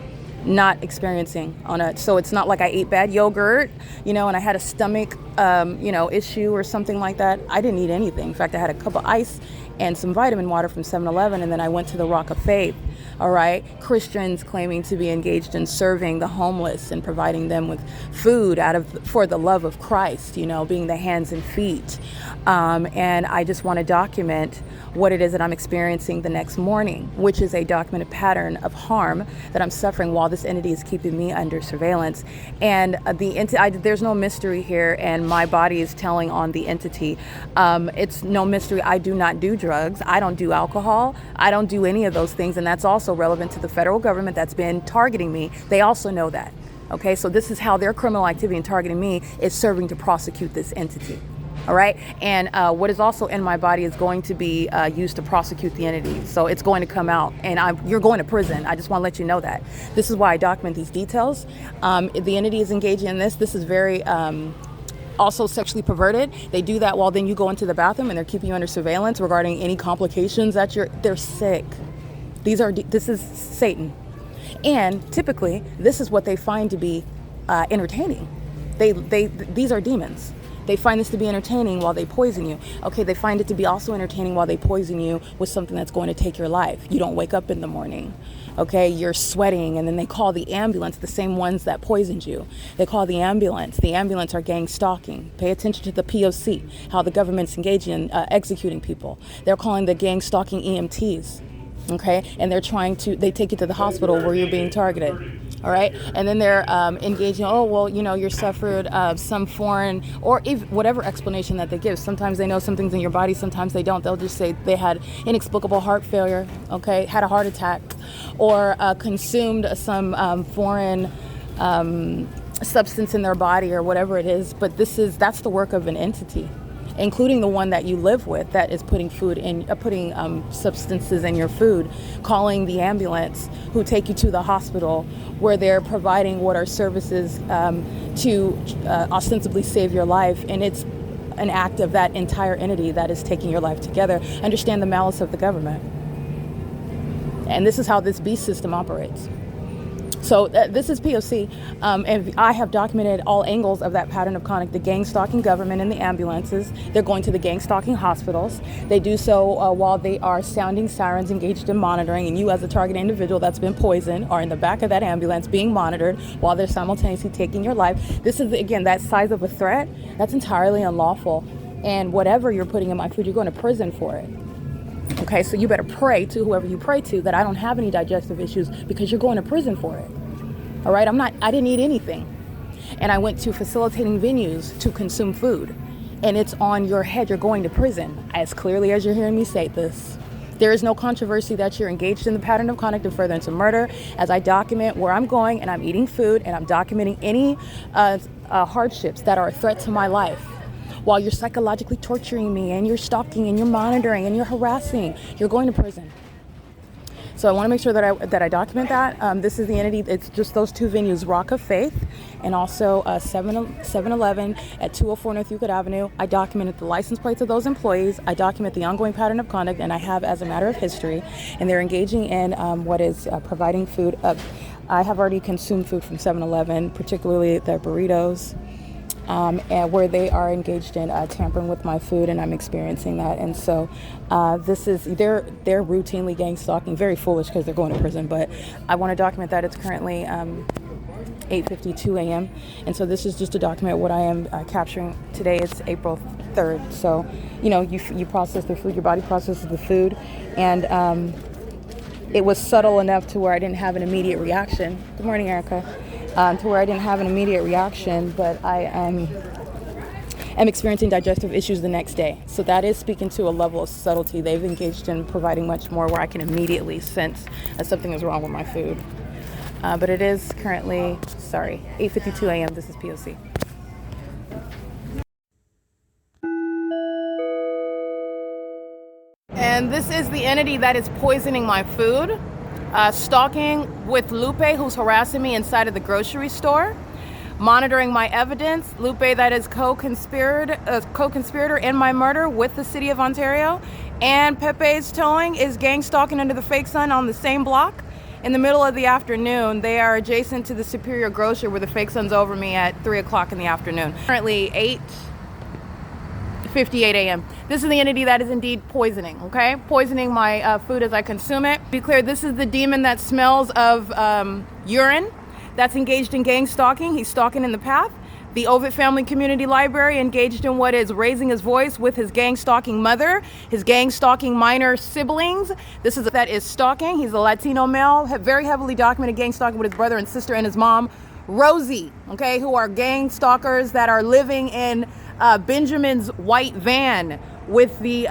not experiencing so it's not like I ate bad yogurt, and I had a stomach, issue or something like that. I didn't eat anything. In fact, I had a cup of ice and some vitamin water from 7-Eleven, and then I went to the Rock of Faith. All right, Christians claiming to be engaged in serving the homeless and providing them with food for the love of Christ, being the hands and feet. And I just want to document what it is that I'm experiencing the next morning, which is a documented pattern of harm that I'm suffering while this entity is keeping me under surveillance. And there's no mystery here, and my body is telling on the entity. It's no mystery. I do not do drugs. I don't do alcohol. I don't do any of those things, and that's also relevant to the federal government that's been targeting me. They also know that. Okay, so this is how their criminal activity in targeting me is serving to prosecute this entity. All right. And what is also in my body is going to be used to prosecute the entity. So it's going to come out and you're going to prison. I just want to let you know that. This is why I document these details. The entity is engaging in this. This is very also sexually perverted. They do that while then you go into the bathroom and they're keeping you under surveillance regarding any complications that they're sick. This is Satan. And typically this is what they find to be entertaining. These are demons. They find this to be entertaining while they poison you. Okay, they find it to be also entertaining while they poison you with something that's going to take your life. You don't wake up in the morning. Okay, you're sweating, and then they call the ambulance, the same ones that poisoned you. They call the ambulance. The ambulance are gang stalking. Pay attention to the POC, how the government's engaging in executing people. They're calling the gang stalking EMTs. Okay, and they take you to the hospital where you're being targeted. All right, and then they're engaging, oh, well, you suffered some foreign, or whatever explanation that they give. Sometimes they know some things in your body, sometimes they don't. They'll just say they had inexplicable heart failure, okay, had a heart attack, or consumed some foreign substance in their body or whatever it is. But that's the work of an entity, including the one that you live with that is putting substances in your food, calling the ambulance, who take you to the hospital where they're providing what are services to ostensibly save your life. And it's an act of that entire entity that is taking your life together. Understand the malice of the government. And this is how this beast system operates. So this is POC, and I have documented all angles of that pattern of conduct. The gang stalking government and the ambulances, they're going to the gang stalking hospitals. They do so while they are sounding sirens, engaged in monitoring, and you as a target individual that's been poisoned are in the back of that ambulance being monitored while they're simultaneously taking your life. This is, again, that size of a threat, that's entirely unlawful. And whatever you're putting in my food, you're going to prison for it. Okay, so you better pray to whoever you pray to that I don't have any digestive issues, because you're going to prison for it. All right, I didn't eat anything. And I went to facilitating venues to consume food. And it's on your head, you're going to prison, as clearly as you're hearing me say this. There is no controversy that you're engaged in the pattern of conduct of furtherance of murder, as I document where I'm going and I'm eating food and I'm documenting any hardships that are a threat to my life. While you're psychologically torturing me and you're stalking and you're monitoring and you're harassing, you're going to prison. So I want to make sure that I document that. This is the entity. It's just those two venues, Rock of Faith and also 7-Eleven at 204 North Euclid Avenue. I documented the license plates of those employees. I document the ongoing pattern of conduct, and I have as a matter of history. And they're engaging in what is providing food. I have already consumed food from 7-Eleven, particularly their burritos. And where they are engaged in tampering with my food, and I'm experiencing that. And so they're routinely gang stalking, very foolish because they're going to prison, but I want to document that. It's currently 8:52 a.m. And so this is just to document what I am capturing. Today is April 3rd. So, you process the food, your body processes the food, and it was subtle enough to where I didn't have an immediate reaction. Good morning, Erica. To where I didn't have an immediate reaction, but I am experiencing digestive issues the next day. So that is speaking to a level of subtlety. They've engaged in providing much more where I can immediately sense that something is wrong with my food. But it is currently, 8:52 a.m. This is POC. And this is the entity that is poisoning my food. Stalking with Lupe, who's harassing me inside of the grocery store, monitoring my evidence. Lupe, that is co-conspirator in my murder with the city of Ontario. And Pepe's Towing is gang stalking under the fake sun on the same block in the middle of the afternoon. They are adjacent to the Superior Grocer where the fake sun's over me at 3 o'clock in the afternoon. Currently 8:58 a.m. This is the entity that is indeed poisoning, okay? Poisoning my food as I consume it. Be clear, this is the demon that smells of urine that's engaged in gang stalking. He's stalking in the path. The Ovid Family Community Library engaged in what is raising his voice with his gang stalking mother, his gang stalking minor siblings. That is stalking. He's a Latino male, very heavily documented gang stalking with his brother and sister and his mom, Rosie, okay, who are gang stalkers that are living in Benjamin's white van with the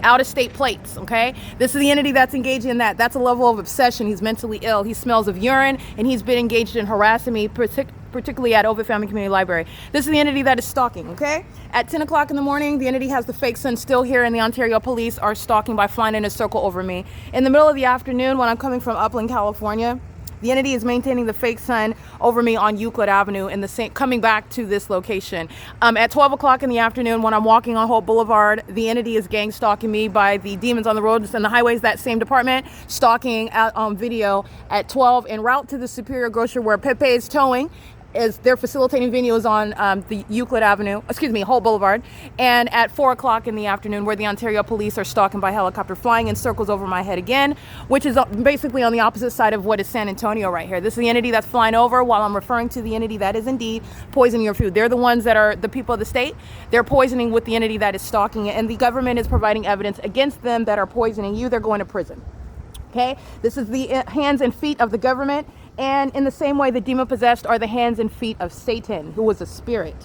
out-of-state plates, okay? This is the entity that's engaged in that. That's a level of obsession. He's mentally ill. He smells of urine, and he's been engaged in harassing me, particularly at Ovid Family Community Library. This is the entity that is stalking, okay? At 10 o'clock in the morning, the entity has the fake sun still here, and the Ontario police are stalking by flying in a circle over me. In the middle of the afternoon, when I'm coming from Upland, California, the entity is maintaining the fake sun over me on Euclid Avenue in the same, coming back to this location. At 12 o'clock in the afternoon, when I'm walking on Hope Boulevard, the entity is gang stalking me by the demons on the roads and the highways, that same department, stalking on video at 12 en route to the Superior Grocery where Pepe is towing. Is their facilitating venue is on the Euclid Avenue, Hope Boulevard, and at 4 o'clock in the afternoon, where the Ontario police are stalking by helicopter, flying in circles over my head again, which is basically on the opposite side of what is San Antonio right here. This is the entity that's flying over while I'm referring to the entity that is indeed poisoning your food. They're the ones that are the people of the state. They're poisoning with the entity that is stalking it, and the government is providing evidence against them that are poisoning you. They're going to prison. Okay, this is the hands and feet of the government. And in the same way, the demon-possessed are the hands and feet of Satan, who was a spirit.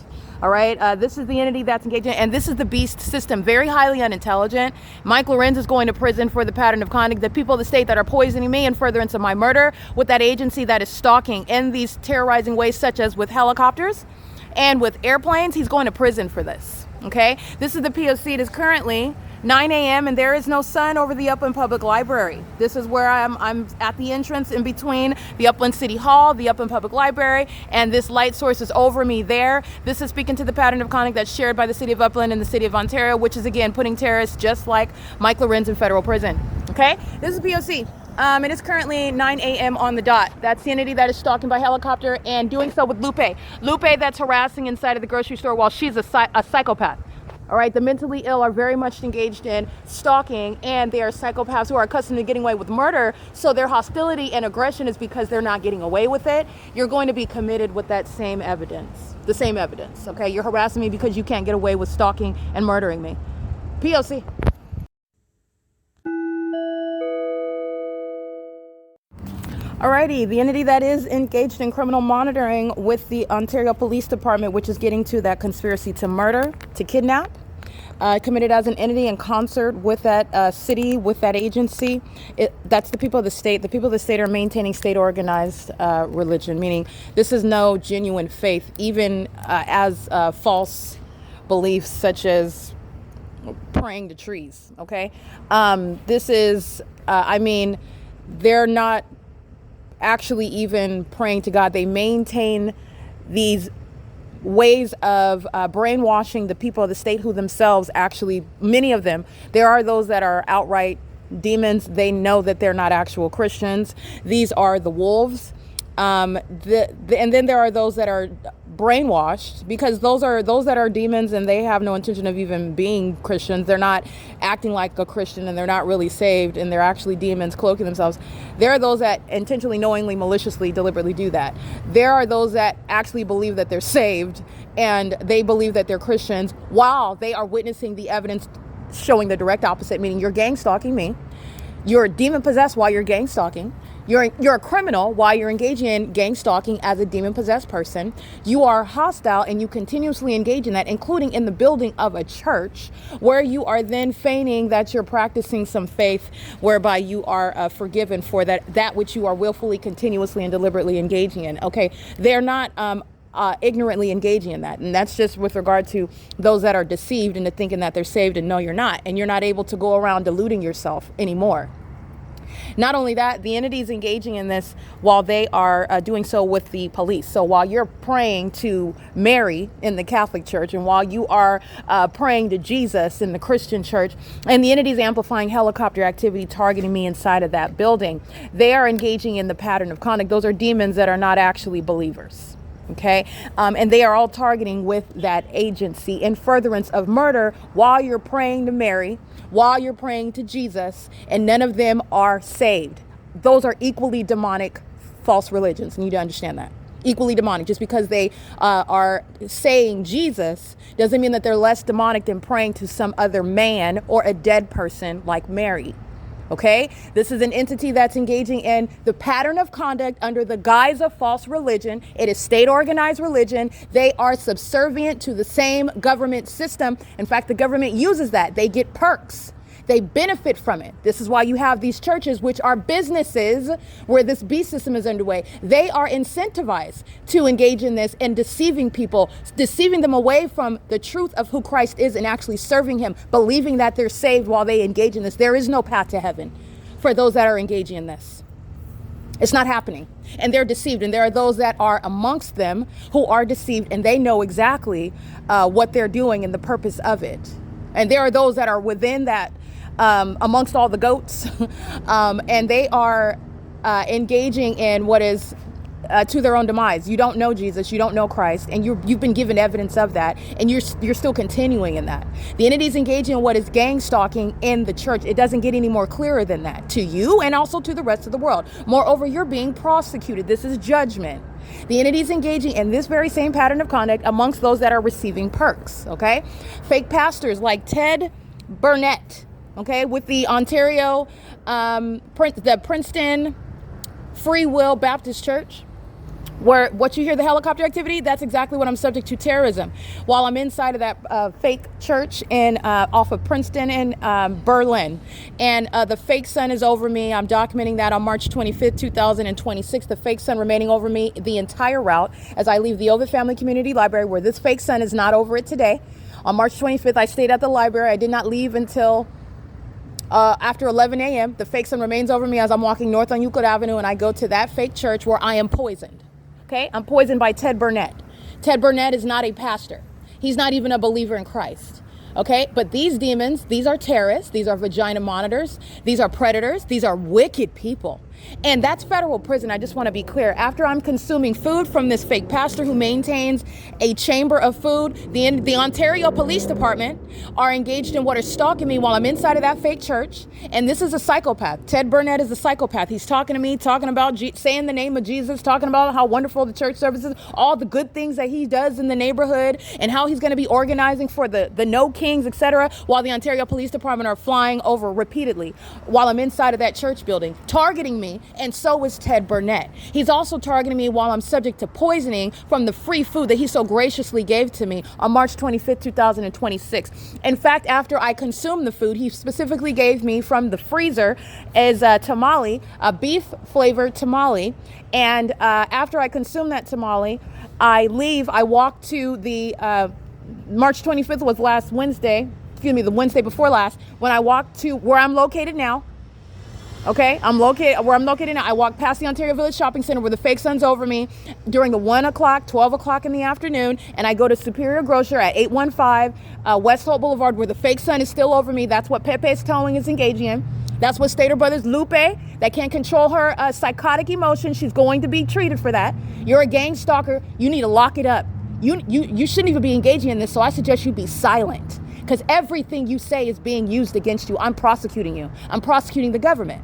All right, this is the entity that's engaging, and this is the beast system, very highly unintelligent. Mike Lorenz is going to prison for the pattern of conduct. The people of the state that are poisoning me in furtherance of my murder, with that agency that is stalking in these terrorizing ways, such as with helicopters and with airplanes, he's going to prison for this. Okay, this is the POC. It is currently 9 a.m. and there is no sun over the Upland Public Library. This is where I'm at the entrance in between the Upland City Hall, the Upland Public Library, and this light source is over me there. This is speaking to the pattern of conduct that's shared by the City of Upland and the City of Ontario, which is again putting terrorists just like Mike Lorenz in federal prison. Okay, this is POC. It is currently 9 a.m. on the dot. That's the entity that is stalking by helicopter and doing so with Lupe. Lupe that's harassing inside of the grocery store while she's a psychopath. All right, the mentally ill are very much engaged in stalking, and they are psychopaths who are accustomed to getting away with murder. So their hostility and aggression is because they're not getting away with it. You're going to be committed with that same evidence, the same evidence. Okay, you're harassing me because you can't get away with stalking and murdering me. POC. Alrighty, the entity that is engaged in criminal monitoring with the Ontario Police Department, which is getting to that conspiracy to murder, to kidnap, committed as an entity in concert with that city, with that agency. That's the people of the state. The people of the state are maintaining state-organized religion, meaning this is no genuine faith, even as false beliefs such as praying to trees, okay? This is, they're not actually even praying to God. They maintain these ways of brainwashing the people of the state who themselves actually, many of them, there are those that are outright demons. They know that they're not actual Christians. These are the wolves. And then there are those that are brainwashed, because those that are demons and they have no intention of even being Christians. They're not acting like a Christian and they're not really saved, and they're actually demons cloaking themselves. There are those that intentionally, knowingly, maliciously, deliberately do that. There are those that actually believe that they're saved and they believe that they're Christians while they are witnessing the evidence showing the direct opposite, meaning you're gang stalking me. You're demon possessed while you're gang stalking. You're a criminal while you're engaging in gang stalking as a demon-possessed person. You are hostile and you continuously engage in that, including in the building of a church, where you are then feigning that you're practicing some faith whereby you are forgiven for that which you are willfully, continuously, and deliberately engaging in. Okay, they're not ignorantly engaging in that. And that's just with regard to those that are deceived into thinking that they're saved, and no, you're not. And you're not able to go around deluding yourself anymore. Not only that, the entity is engaging in this while they are doing so with the police. So while you're praying to Mary in the Catholic Church, and while you are praying to Jesus in the Christian Church, and the entity is amplifying helicopter activity targeting me inside of that building, they are engaging in the pattern of conduct. Those are demons that are not actually believers. Okay, and they are all targeting with that agency in furtherance of murder while you're praying to Mary, while you're praying to Jesus, and none of them are saved. Those are equally demonic false religions. You need to understand that. Equally demonic. Just because they are saying Jesus doesn't mean that they're less demonic than praying to some other man or a dead person like Mary. Okay, this is an entity that's engaging in the pattern of conduct under the guise of false religion. It is state organized religion. They are subservient to the same government system. In fact, the government uses that. They get perks. They benefit from it. This is why you have these churches, which are businesses where this beast system is underway. They are incentivized to engage in this and deceiving people, deceiving them away from the truth of who Christ is and actually serving him, believing that they're saved while they engage in this. There is no path to heaven for those that are engaging in this. It's not happening. And they're deceived. And there are those that are amongst them who are deceived, and they know exactly what they're doing and the purpose of it. And there are those that are within that, amongst all the goats, and they are engaging in what is to their own demise. You don't know Jesus, you don't know Christ, and you've been given evidence of that, and you're still continuing in that. The entity's engaging in what is gang stalking in the church. It doesn't get any more clearer than that to you and also to the rest of the world. Moreover, you're being prosecuted. This is judgment. The entity's engaging in this very same pattern of conduct amongst those that are receiving perks, okay? Fake pastors like Ted Burnett, okay, with the Ontario, the Princeton Free Will Baptist Church, where what you hear the helicopter activity, that's exactly what I'm subject to, terrorism. While I'm inside of that fake church in off of Princeton and Berlin, and the fake sun is over me. I'm documenting that on March 25th, 2026. The fake sun remaining over me the entire route as I leave the Ovid Family Community Library, where this fake sun is not over it today. On March 25th, I stayed at the library. I did not leave until after 11 a.m. The fake sun remains over me as I'm walking north on Euclid Avenue, and I go to that fake church where I am poisoned. Okay, I'm poisoned by Ted Burnett. Ted Burnett is not a pastor. He's not even a believer in Christ. Okay, but these demons, these are terrorists, these are vagina monitors, these are predators, these are wicked people. And that's federal prison. I just want to be clear. After I'm consuming food from this fake pastor who maintains a chamber of food, the Ontario Police Department are engaged in what are stalking me while I'm inside of that fake church. And this is a psychopath. Ted Burnett is a psychopath. He's talking to me, talking about saying the name of Jesus, talking about how wonderful the church service is, all the good things that he does in the neighborhood, and how he's going to be organizing for the No Kings, etc., while the Ontario Police Department are flying over repeatedly while I'm inside of that church building, targeting me. And so is Ted Burnett. He's also targeting me while I'm subject to poisoning from the free food that he so graciously gave to me on March 25th, 2026. In fact, after I consumed the food, he specifically gave me from the freezer as a tamale, a beef flavored tamale. And after I consumed that tamale, I leave. I walk to the March 25th was last Wednesday, the Wednesday before last, when I walked to where I'm located now. Okay, where I'm located now. I walk past the Ontario Village Shopping Center where the fake sun's over me during the 1 o'clock, 12 o'clock in the afternoon, and I go to Superior Grocer at 815 West Holt Boulevard where the fake sun is still over me. That's what Pepe's Towing is engaging in. That's what Stater Brothers Lupe, that can't control her psychotic emotion. She's going to be treated for that. You're a gang stalker. You need to lock it up. You shouldn't even be engaging in this, so I suggest you be silent, because everything you say is being used against you. I'm prosecuting you. I'm prosecuting the government.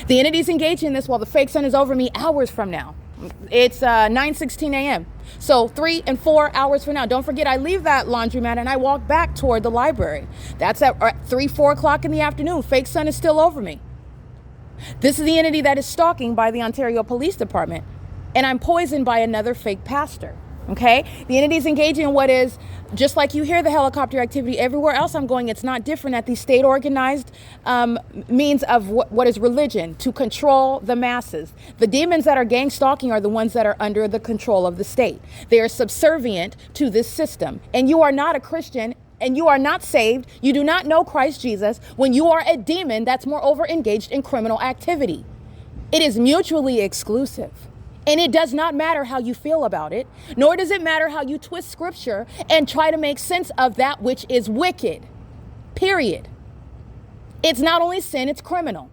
The entity's engaging in this while the fake sun is over me hours from now. It's 9:16 a.m. So 3 and 4 hours from now. Don't forget, I leave that laundromat and I walk back toward the library. That's at 3, 4 o'clock in the afternoon. Fake sun is still over me. This is the entity that is stalking by the Ontario Police Department. And I'm poisoned by another fake pastor. Okay, the entity is engaging in what is, just like you hear the helicopter activity everywhere else I'm going, it's not different at the state organized means of what is religion to control the masses. The demons that are gang stalking are the ones that are under the control of the state. They are subservient to this system. And you are not a Christian and you are not saved. You do not know Christ Jesus when you are a demon that's moreover engaged in criminal activity. It is mutually exclusive. And it does not matter how you feel about it, nor does it matter how you twist scripture and try to make sense of that which is wicked, period. It's not only sin, it's criminal.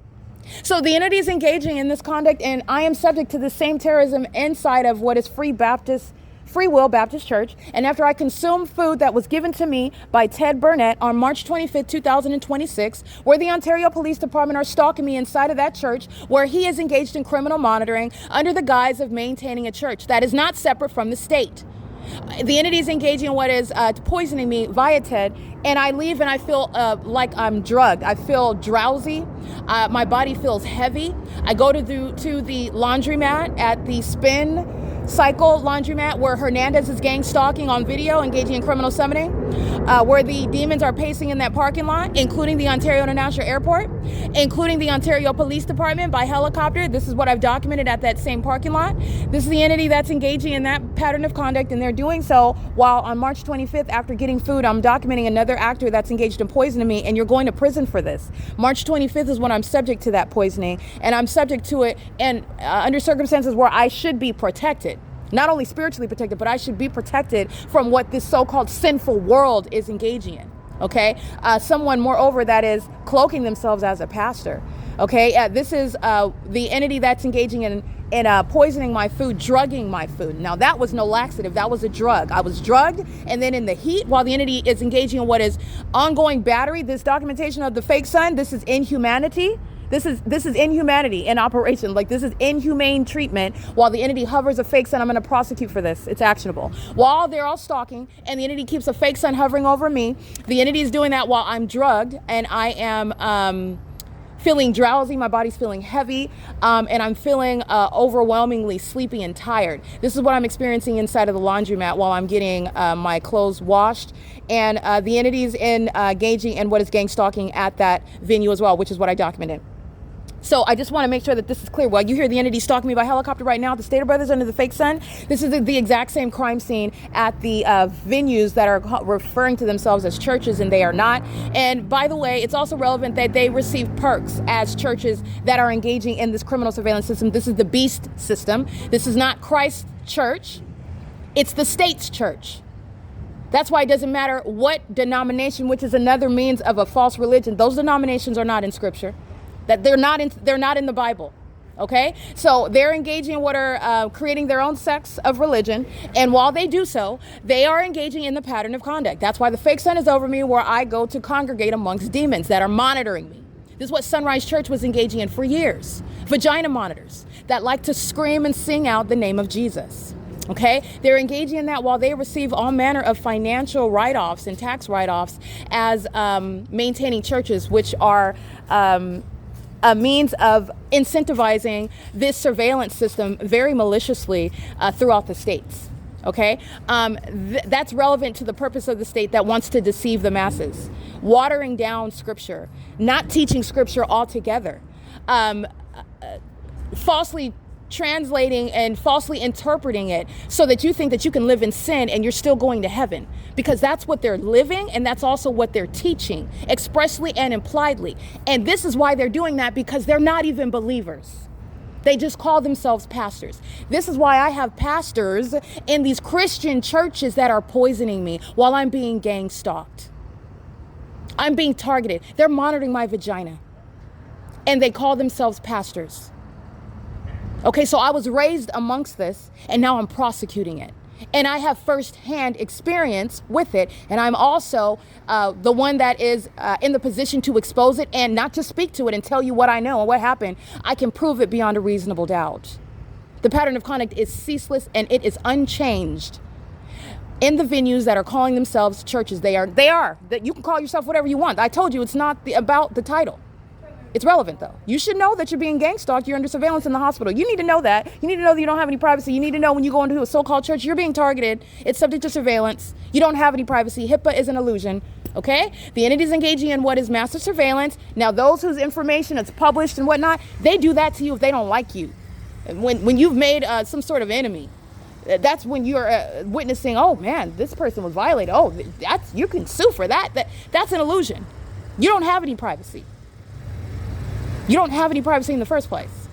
So the entity is engaging in this conduct, and I am subject to the same terrorism inside of what is Free Will Baptist Church. And after I consumed food that was given to me by Ted Burnett on March 25th, 2026, where the Ontario Police Department are stalking me inside of that church, where he is engaged in criminal monitoring under the guise of maintaining a church that is not separate from the state. The entity is engaging in what is poisoning me via Ted, and I leave and I feel like I'm drugged. I feel drowsy. My body feels heavy. I go to the laundromat at the Spin Cycle laundromat where Hernandez is gang stalking on video, engaging in criminal summoning. where the demons are pacing in that parking lot, including the Ontario International Airport, including the Ontario Police Department by helicopter. This is what I've documented at that same parking lot. This is the entity that's engaging in that pattern of conduct, and they're doing so while on March 25th, after getting food, I'm documenting another actor that's engaged in poisoning me, and you're going to prison for this. March 25th is when I'm subject to that poisoning, and I'm subject to it and under circumstances where I should be protected. Not only spiritually protected, but I should be protected from what this so-called sinful world is engaging in. Okay, someone moreover that is cloaking themselves as a pastor. Okay, this is the entity that's engaging in poisoning my food, drugging my food. Now that was no laxative, that was a drug. I was drugged, and then in the heat, while the entity is engaging in what is ongoing battery, this documentation of the fake sun, this is inhumanity. This is inhumanity in operation. Like, this is inhumane treatment. While the entity hovers a fake sun, I'm going to prosecute for this. It's actionable. While they're all stalking and the entity keeps a fake sun hovering over me, the entity is doing that while I'm drugged and I am feeling drowsy. My body's feeling heavy, and I'm feeling overwhelmingly sleepy and tired. This is what I'm experiencing inside of the laundromat while I'm getting my clothes washed. And the entity's engaging in what is gang stalking at that venue as well, which is what I documented. So I just want to make sure that this is clear. While you hear the entity stalking me by helicopter right now at the Stater Brothers under the fake sun, this is the exact same crime scene at the venues that are referring to themselves as churches, and they are not. And by the way, it's also relevant that they receive perks as churches that are engaging in this criminal surveillance system. This is the beast system. This is not Christ's church. It's the state's church. That's why it doesn't matter what denomination, which is another means of a false religion. Those denominations are not in Scripture. That they're not in the Bible. Okay, so they're engaging in what are creating their own sects of religion, and while they do so, they are engaging in the pattern of conduct. That's why the fake sun is over me, where I go to congregate amongst demons that are monitoring me. This is what Sunrise Church was engaging in for years. Vagina monitors that like to scream and sing out the name of Jesus. Okay, they're engaging in that while they receive all manner of financial write-offs and tax write-offs as maintaining churches, which are a means of incentivizing this surveillance system very maliciously throughout the states. Okay, that's relevant to the purpose of the state that wants to deceive the masses, watering down Scripture, not teaching Scripture altogether, falsely translating and falsely interpreting it so that you think that you can live in sin and you're still going to heaven, because that's what they're living, and that's also what they're teaching expressly and impliedly. And this is why they're doing that, because they're not even believers. They just call themselves pastors. This is why I have pastors in these Christian churches that are poisoning me while I'm being gang stalked. I'm being targeted. They're monitoring my vagina, and they call themselves pastors. Okay, so I was raised amongst this, and now I'm prosecuting it. And I have firsthand experience with it, and I'm also the one that is in the position to expose it and not just speak to it and tell you what I know and what happened. I can prove it beyond a reasonable doubt. The pattern of conduct is ceaseless, and it is unchanged. In the venues that are calling themselves churches, they are. That you can call yourself whatever you want. I told you it's not about the title. It's relevant, though. You should know that you're being gang stalked. You're under surveillance in the hospital. You need to know that. You need to know that you don't have any privacy. You need to know when you go into a so-called church, you're being targeted. It's subject to surveillance. You don't have any privacy. HIPAA is an illusion. Okay? The entity's engaging in what is massive surveillance. Now, those whose information is published and whatnot, they do that to you if they don't like you. When you've made some sort of enemy, that's when you're witnessing, oh, man, this person was violated. Oh, you can sue for that. That's an illusion. You don't have any privacy. You don't have any privacy in the first place.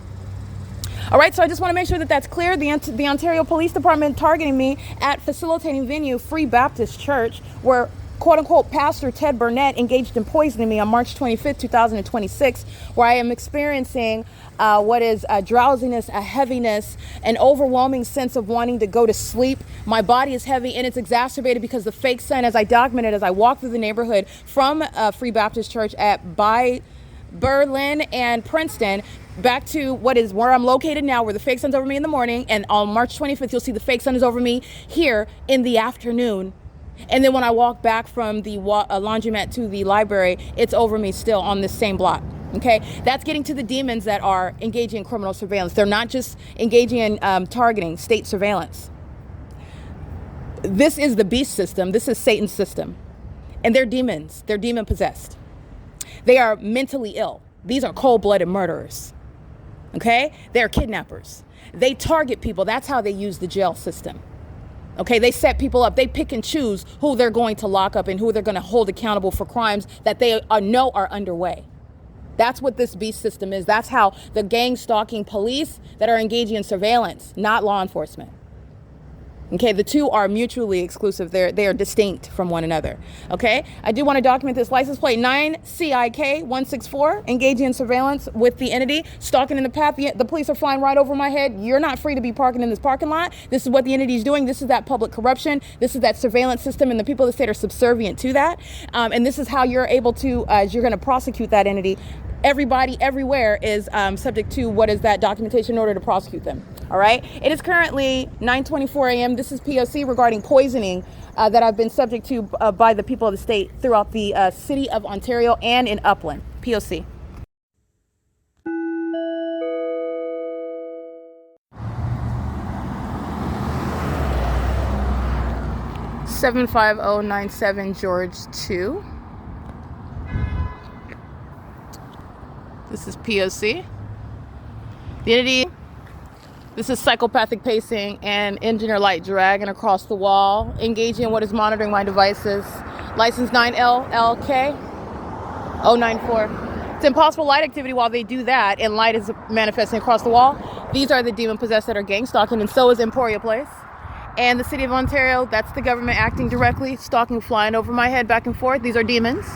All right, so I just want to make sure that that's clear. The Ontario Police Department targeting me at facilitating venue Free Baptist Church, where quote-unquote Pastor Ted Burnett engaged in poisoning me on March 25th, 2026, where I am experiencing what is a drowsiness, a heaviness, an overwhelming sense of wanting to go to sleep. My body is heavy, and it's exacerbated because the fake sun, as I documented as I walk through the neighborhood from Free Baptist Church by Berlin and Princeton back to where I'm located now, where the fake sun's over me in the morning, and on March 25th you'll see the fake sun is over me here in the afternoon, and then when I walk back from the laundromat to the library, it's over me still on this same block. Okay, that's getting to the demons that are engaging in criminal surveillance. They're not just engaging in targeting state surveillance. This is the beast system. This is Satan's system. And they're demons. They're demon possessed. They are mentally ill. These are cold-blooded murderers. Okay? They're kidnappers. They target people. That's how they use the jail system. Okay? They set people up. They pick and choose who they're going to lock up and who they're going to hold accountable for crimes that they know are underway. That's what this beast system is. That's how the gang stalking police that are engaging in surveillance, not law enforcement. Okay, the two are mutually exclusive. They are distinct from one another. Okay, I do want to document this license plate 9CIK164, engaging in surveillance with the entity, stalking in the path. The police are flying right over my head. You're not free to be parking in this parking lot. This is what the entity is doing. This is that public corruption. This is that surveillance system, and the people of the state are subservient to that. And this is how you're able to, as you're going to prosecute that entity. Everybody everywhere is subject to what is that documentation in order to prosecute them. All right. It is currently 9:24 a.m. This is POC regarding poisoning that I've been subject to by the people of the state throughout the city of Ontario and in Upland. POC. (75097) George 2. This is POC. The entity. This is psychopathic pacing and engineer light dragging across the wall, engaging in what is monitoring my devices. License 9LLK094. It's impossible light activity while they do that, and light is manifesting across the wall. These are the demon possessed that are gang stalking, and so is Emporia Place. And the city of Ontario, that's the government acting directly, stalking, flying over my head back and forth. These are demons.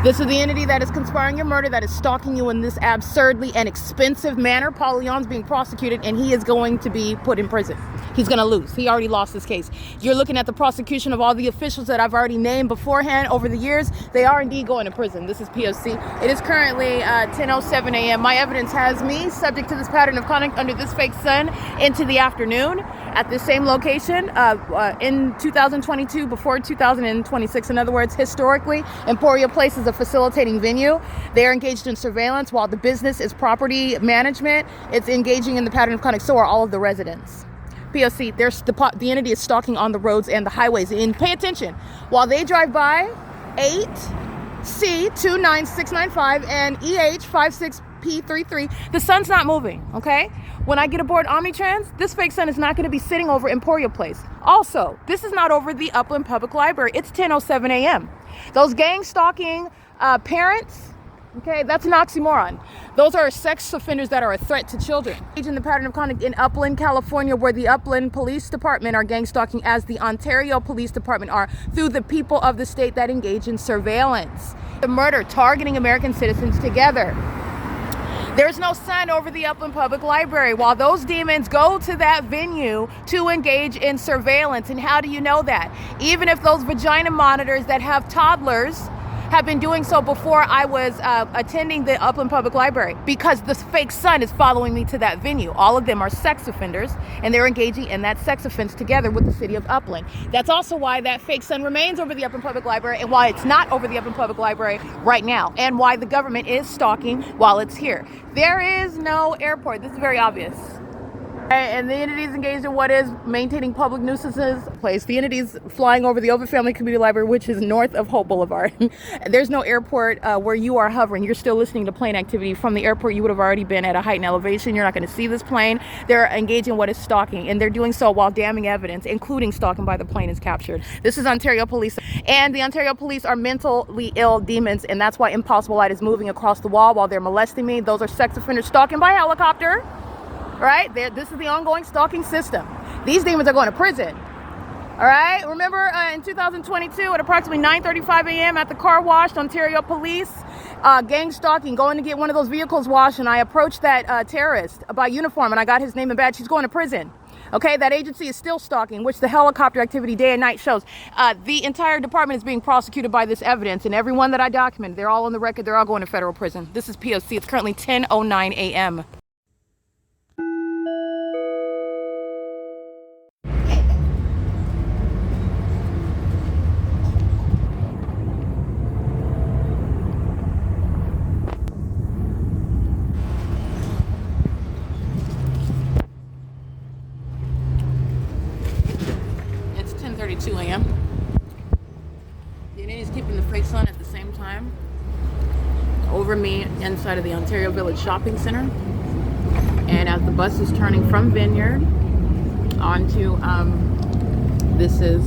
This is the entity that is conspiring your murder, that is stalking you in this absurdly and expensive manner. Paul Leon's being prosecuted, and he is going to be put in prison. He's going to lose. He already lost this case. You're looking at the prosecution of all the officials that I've already named beforehand over the years. They are indeed going to prison. This is POC. It is currently 10:07 a.m. My evidence has me subject to this pattern of conduct under this fake sun into the afternoon at the same location in 2022 before 2026. In other words, historically, Emporia Place is a facilitating venue. They are engaged in surveillance while the business is property management. It's engaging in the pattern of conduct. So are all of the residents. POC, the entity is stalking on the roads and the highways. And pay attention. While they drive by 8C29695 and EH56P33, the sun's not moving, okay? When I get aboard Omnitrans, this fake sun is not going to be sitting over Emporia Place. Also, this is not over the Upland Public Library. It's 10:07 a.m. Those gang stalking parents, okay, that's an oxymoron. Those are sex offenders that are a threat to children. In the pattern of conduct in Upland, California, where the Upland Police Department are gang stalking as the Ontario Police Department are through the people of the state that engage in surveillance. The murder, targeting American citizens together. There's no sun over the Upland Public Library while those demons go to that venue to engage in surveillance. And how do you know that? Even if those vagina monitors that have toddlers have been doing so before I was attending the Upland Public Library, because the fake sun is following me to that venue. All of them are sex offenders, and they're engaging in that sex offense together with the city of Upland. That's also why that fake sun remains over the Upland Public Library, and why it's not over the Upland Public Library right now, and why the government is stalking while it's here. There is no airport. This is very obvious. And the entity is engaged in what is maintaining public nuisances place. The entity is flying over the Ovid Family Community Library, which is north of Hope Boulevard. There's no airport where you are hovering. You're still listening to plane activity. From the airport, you would have already been at a heightened elevation. You're not going to see this plane. They're engaged in what is stalking, and they're doing so while damning evidence, including stalking by the plane, is captured. This is Ontario Police, and the Ontario Police are mentally ill demons, and that's why Impossible Light is moving across the wall while they're molesting me. Those are sex offenders stalking by helicopter. All right, this is the ongoing stalking system. These demons are going to prison. All right, remember in 2022 at approximately 9:35 a.m. at the car wash, Ontario Police, gang stalking, going to get one of those vehicles washed, and I approached that terrorist by uniform, and I got his name and badge. He's going to prison. Okay, that agency is still stalking, which the helicopter activity day and night shows. The entire department is being prosecuted by this evidence, and everyone that I documented, they're all on the record. They're all going to federal prison. This is POC. It's currently 10:09 a.m. It's 10:32 a.m. The entity's keeping the fake sun at the same time over me inside of the Ontario Village Shopping Center. And as the bus is turning from Vineyard onto, this is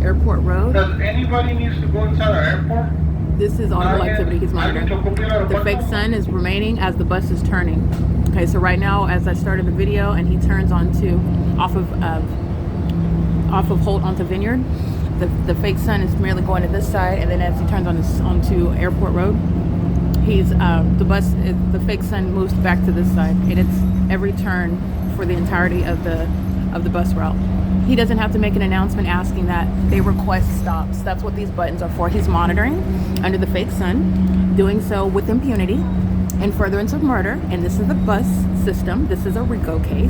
Airport Road. Does anybody needs to go inside our airport? This is audible activity he's monitoring. The fake sun is remaining as the bus is turning. Okay, so right now, as I started the video, and he turns off of Holt onto Vineyard, the fake sun is merely going to this side, and then as he turns onto Airport Road, the fake sun moves back to this side, and it's every turn for the entirety of the bus route. He doesn't have to make an announcement asking that. They request stops. That's what these buttons are for. He's monitoring under the fake sun, doing so with impunity in furtherance of murder. And this is the bus system. This is a RICO case.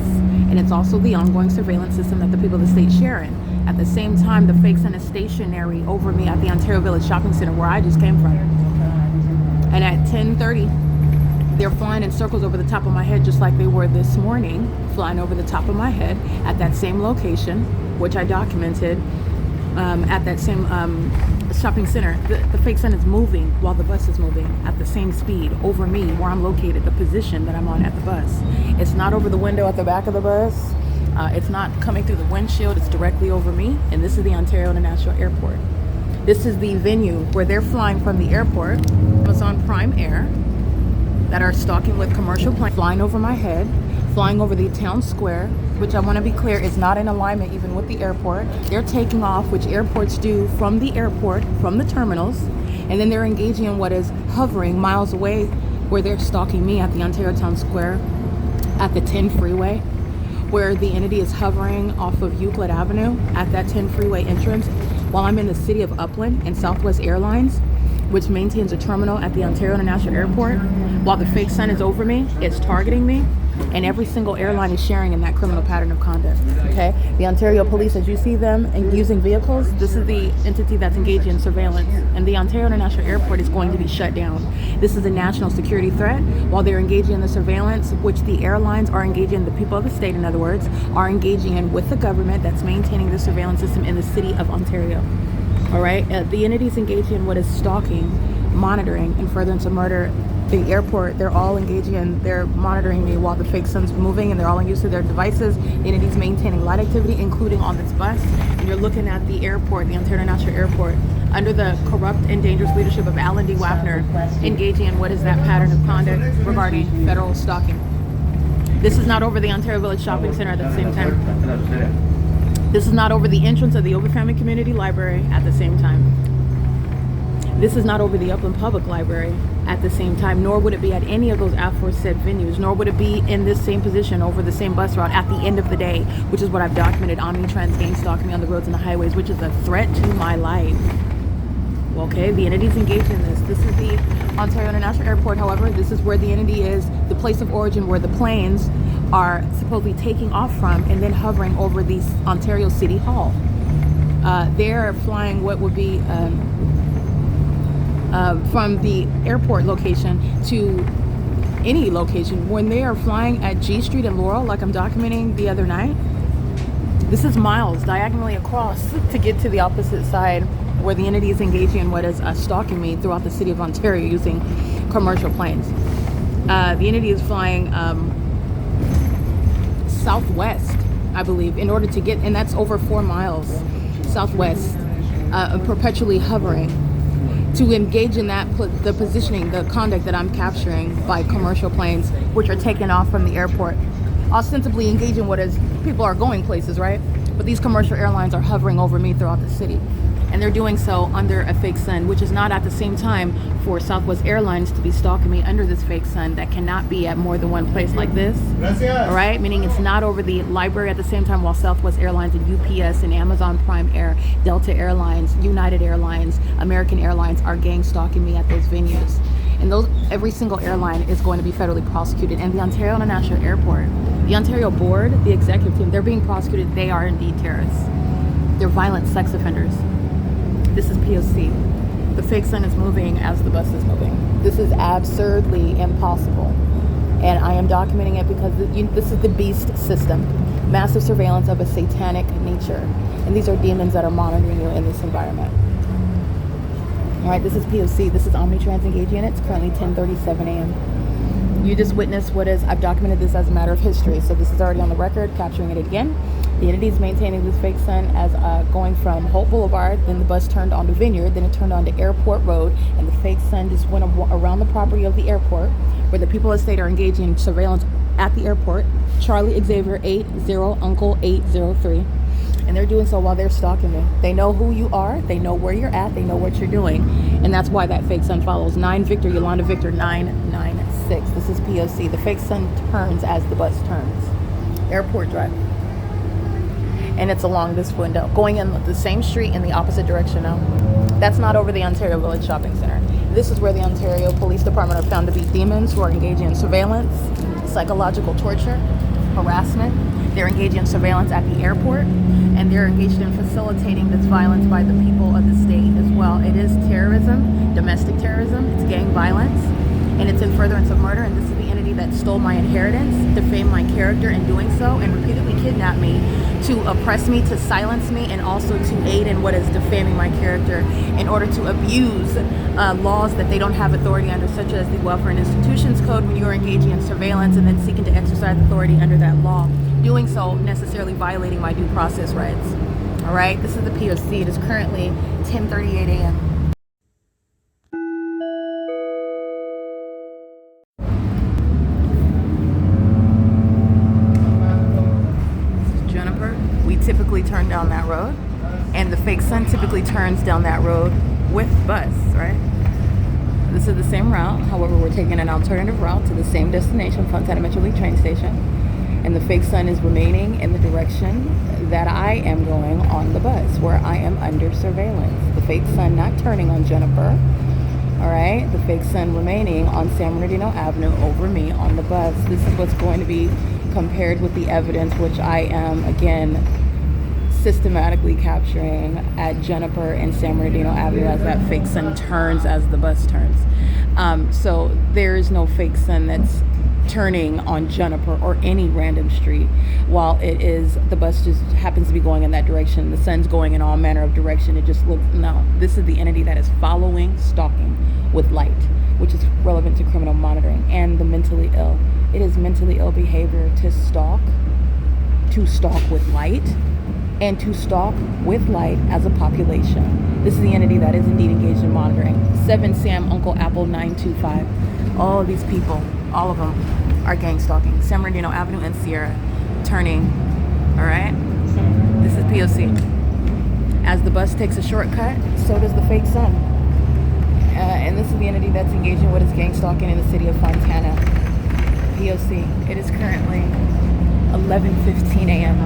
And it's also the ongoing surveillance system that the people of the state share in. At the same time, the fake sun is stationary over me at the Ontario Village Shopping Center where I just came from. And at 10:30, they're flying in circles over the top of my head just like they were this morning, flying over the top of my head at that same location, which I documented at that same shopping center. The fake sun is moving while the bus is moving at the same speed over me where I'm located, the position that I'm on at the bus. It's not over the window at the back of the bus. It's not coming through the windshield. It's directly over me. And this is the Ontario International Airport. This is the venue where they're flying from the airport, Amazon Prime Air, that are stalking with commercial planes, flying over my head, flying over the town square, which I want to be clear is not in alignment even with the airport. They're taking off, which airports do, from the airport, from the terminals, and then they're engaging in what is hovering miles away, where they're stalking me at the Ontario Town Square, at the 10 freeway, where the entity is hovering off of Euclid Avenue at that 10 freeway entrance, while I'm in the city of Upland and Southwest Airlines, which maintains a terminal at the Ontario International Airport. While the fake sun is over me, it's targeting me, and every single airline is sharing in that criminal pattern of conduct. Okay, the Ontario Police, as you see them and using vehicles, this is the entity that's engaged in surveillance, and the Ontario International Airport is going to be shut down. This is a national security threat. While they're engaging in the surveillance, which the airlines are engaging in, the people of the state, in other words, are engaging in with the government that's maintaining the surveillance system in the city of Ontario. All right, the entities engaging in what is stalking, monitoring, and furtherance of murder. The airport, they're all engaging in, they're monitoring me while the fake sun's moving, and they're all in use of their devices. The entities maintaining light activity, including on this bus. And you're looking at the airport, the Ontario International Airport, under the corrupt and dangerous leadership of Alan D. Wapner, engaging in what is that pattern of conduct regarding federal stalking. This is not over the Ontario Village Shopping Center at the same time. This is not over the entrance of the Ovid Family Community Library at the same time. This is not over the Upland Public Library at the same time, nor would it be at any of those aforesaid venues, nor would it be in this same position over the same bus route at the end of the day, which is what I've documented. Omnitrans gang stalking me on the roads and the highways, which is a threat to my life. Okay, the entity's engaged in this. This is the Ontario International Airport. However, this is where the entity is, the place of origin where the planes are supposedly taking off from and then hovering over the Ontario City Hall. They're flying what would be from the airport location to any location. When they are flying at G Street and Laurel, like I'm documenting the other night, this is miles diagonally across to get to the opposite side where the entity is engaging in what is stalking me throughout the city of Ontario using commercial planes. The entity is flying southwest, I believe, in order to get, and that's over 4 miles southwest, perpetually hovering to engage in that, the positioning, the conduct that I'm capturing by commercial planes, which are taking off from the airport, ostensibly engaging what is, people are going places, right? But these commercial airlines are hovering over me throughout the city. And they're doing so under a fake sun, which is not at the same time for Southwest Airlines to be stalking me under this fake sun that cannot be at more than one place like this. All right, meaning it's not over the library at the same time while Southwest Airlines and UPS and Amazon Prime Air, Delta Airlines, United Airlines, American Airlines are gang stalking me at those venues. And those, every single airline is going to be federally prosecuted. And the Ontario International Airport, the Ontario board, the executive team, they're being prosecuted. They are indeed terrorists. They're violent sex offenders. This is POC. The fake sun is moving as the bus is moving. This is absurdly impossible. And I am documenting it because this is the beast system. Massive surveillance of a satanic nature. And these are demons that are monitoring you in this environment. All right, this is POC. This is Omnitrans engaging, and it's currently 10:37 a.m. You just witnessed what is, I've documented this as a matter of history, so this is already on the record, capturing it again. The entity is maintaining this fake sun as going from Hope Boulevard, then the bus turned onto Vineyard, then it turned onto Airport Road, and the fake sun just went around the property of the airport, where the people of the state are engaging in surveillance at the airport. Charlie Xavier 80, Uncle 803. And they're doing so while they're stalking me. They know who you are, they know where you're at, they know what you're doing. And that's why that fake sun follows. 9 Victor, Yolanda Victor 996. This is POC. The fake sun turns as the bus turns. Airport Drive. And it's along this window, going in the same street in the opposite direction now. That's not over the Ontario Village Shopping Center. This is where the Ontario Police Department are found to be demons who are engaging in surveillance, psychological torture, harassment. They're engaging in surveillance at the airport, and they're engaged in facilitating this violence by the people of the state as well. It is terrorism, domestic terrorism, it's gang violence, and it's in furtherance of murder. And this is the entity that stole my inheritance, defamed my character in doing so, and repeatedly kidnapped me to oppress me, to silence me, and also to aid in what is defaming my character in order to abuse laws that they don't have authority under, such as the Welfare and Institutions Code, when you are engaging in surveillance and then seeking to exercise authority under that law. Doing so necessarily violating my due process rights. All right, this is the POC. It is currently 10:38 a.m. This is Juniper. We typically turn down that road, and the fake sun typically turns down that road with bus, right? This is the same route. However, we're taking an alternative route to the same destination, Fontana Metro League train station. And the fake sun is remaining in the direction that I am going on the bus, where I am under surveillance. The fake sun not turning on Juniper, all right? The fake sun remaining on San Bernardino Avenue over me on the bus. This is what's going to be compared with the evidence, which I am, again, systematically capturing at Juniper and San Bernardino Avenue as that fake sun turns as the bus turns. So there is no fake sun that's turning on Juniper or any random street, while it is, the bus just happens to be going in that direction. The sun's going in all manner of direction. It just looks, no, this is the entity that is following, stalking with light, which is relevant to criminal monitoring, and the mentally ill. It is mentally ill behavior to stalk with light, and to stalk with light as a population. This is the entity that is indeed engaged in monitoring. 7 Sam Uncle Apple 925. All of these people, all of them, are gang stalking. San Bernardino Avenue and Sierra, turning, all right? This is POC. As the bus takes a shortcut, so does the fake sun. And this is the entity that's engaging in what is gang stalking in the city of Fontana. POC. It is currently 11:15 a.m.